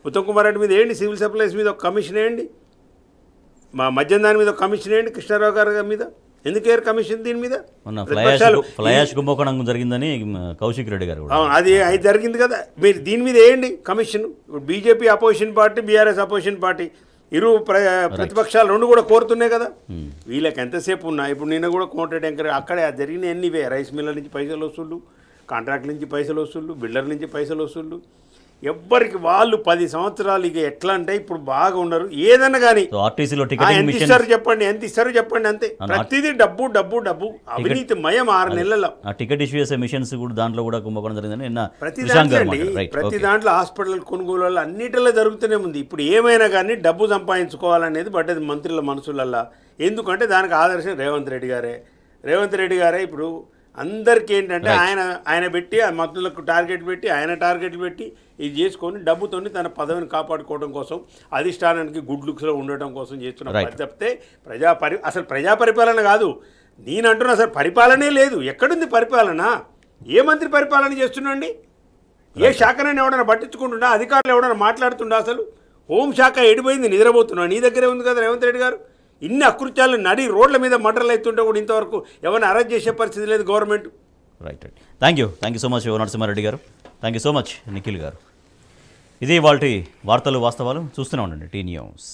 ఉత్తమ్ కుమార్ రెడ్డి మీద వేయండి, సివిల్ సప్లైస్ మీద ఒక కమిషన్ వేయండి, మా మద్యం దాని మీద కమిషన్ వేయండి, కృష్ణారావు గారి మీద ఎందుకు వేరు కమిషన్ దీని మీద? ఫ్లయాష్ కుంభకోణం జరిగిందని కౌశిక్ రెడ్డి గారు అది జరిగింది కదా, మీరు దీని మీద వేయండి commission. BJP opposition party, BRS opposition party ఇరు ప్రతిపక్షాలు రెండు కూడా కోరుతున్నాయి కదా. వీళ్ళకి ఎంతసేపు ఉన్నా ఇప్పుడు నిన్న కూడా కోమటిరెడ్డి వెంకట అక్కడే జరిగిన ఎన్నివే రైస్ మిల్లర్ నుంచి పైసలు వసూళ్ళు, కాంట్రాక్ట్ నుంచి పైసలు వసూళ్ళు, బిల్డర్ నుంచి పైసలు వసూళ్ళు. ఎవ్వరికి వాళ్ళు 10 సంవత్సరాలు ఇక ఎట్లా అంటే ఇప్పుడు బాగా ఉన్నారు. ఏదన్నా కానీ ఎంత ఇస్తారు చెప్పండి, ఎంత ఇస్తారు చెప్పండి, అంతే. ప్రతిదీ డబ్బు డబ్బు డబ్బు, అవినీతి మయం 6 నెలల్లో. టికెట్ ఇష్యూ చేసే మిషన్స్ కూడా దాంట్లో కూడా కుంభకోణం జరిగిందని ప్రతి దాంట్లో హాస్పిటల్ కొనుగోలు అన్నిటిలో జరుగుతూనే ఉంది. ఇప్పుడు ఏమైనా కానీ డబ్బు సంపాదించుకోవాలనేది పడ్డది మంత్రుల మనసులల్లా. ఎందుకంటే దానికి ఆదర్శం రేవంత్ రెడ్డి గారే ఇప్పుడు అందరికీ ఏంటంటే ఆయన పెట్టి ఆ మంత్రులకు టార్గెట్ పెట్టి టార్గెట్లు పెట్టి ఇది చేసుకొని డబ్బుతోని తన పదవిని కాపాడుకోవడం కోసం, అధిష్టానానికి గుడ్ లుక్స్లో ఉండటం కోసం చేస్తున్న తప్పితే అసలు ప్రజా పరిపాలన కాదు. నేను అంటున్నా అసలు పరిపాలనే లేదు. ఎక్కడుంది పరిపాలన? ఏ మంత్రి పరిపాలన చేస్తున్నాండి? ఏ శాఖనైనా ఎవడైనా పట్టించుకుంటున్నా? అధికారులు ఎవడైనా మాట్లాడుతుండా? అసలు హోంశాఖ ఎడిపోయింది, నిద్రపోతున్నా. నీ దగ్గరే ఉంది కదా రేవంత్ రెడ్డి గారు. ఇన్ని అకృత్యాలు నడి రోడ్ల మీద మర్డర్లు అవుతుంటే కూడా ఇంతవరకు ఎవరిని అరెస్ట్ చేసే పరిస్థితి లేదు government. Right. Thank you so much Narasimha Reddy garu. Thank you so much Nikhil garu. ఇది వాటి వార్తలు వాస్తవాలు చూస్తూనే ఉండండి టీ న్యూస్.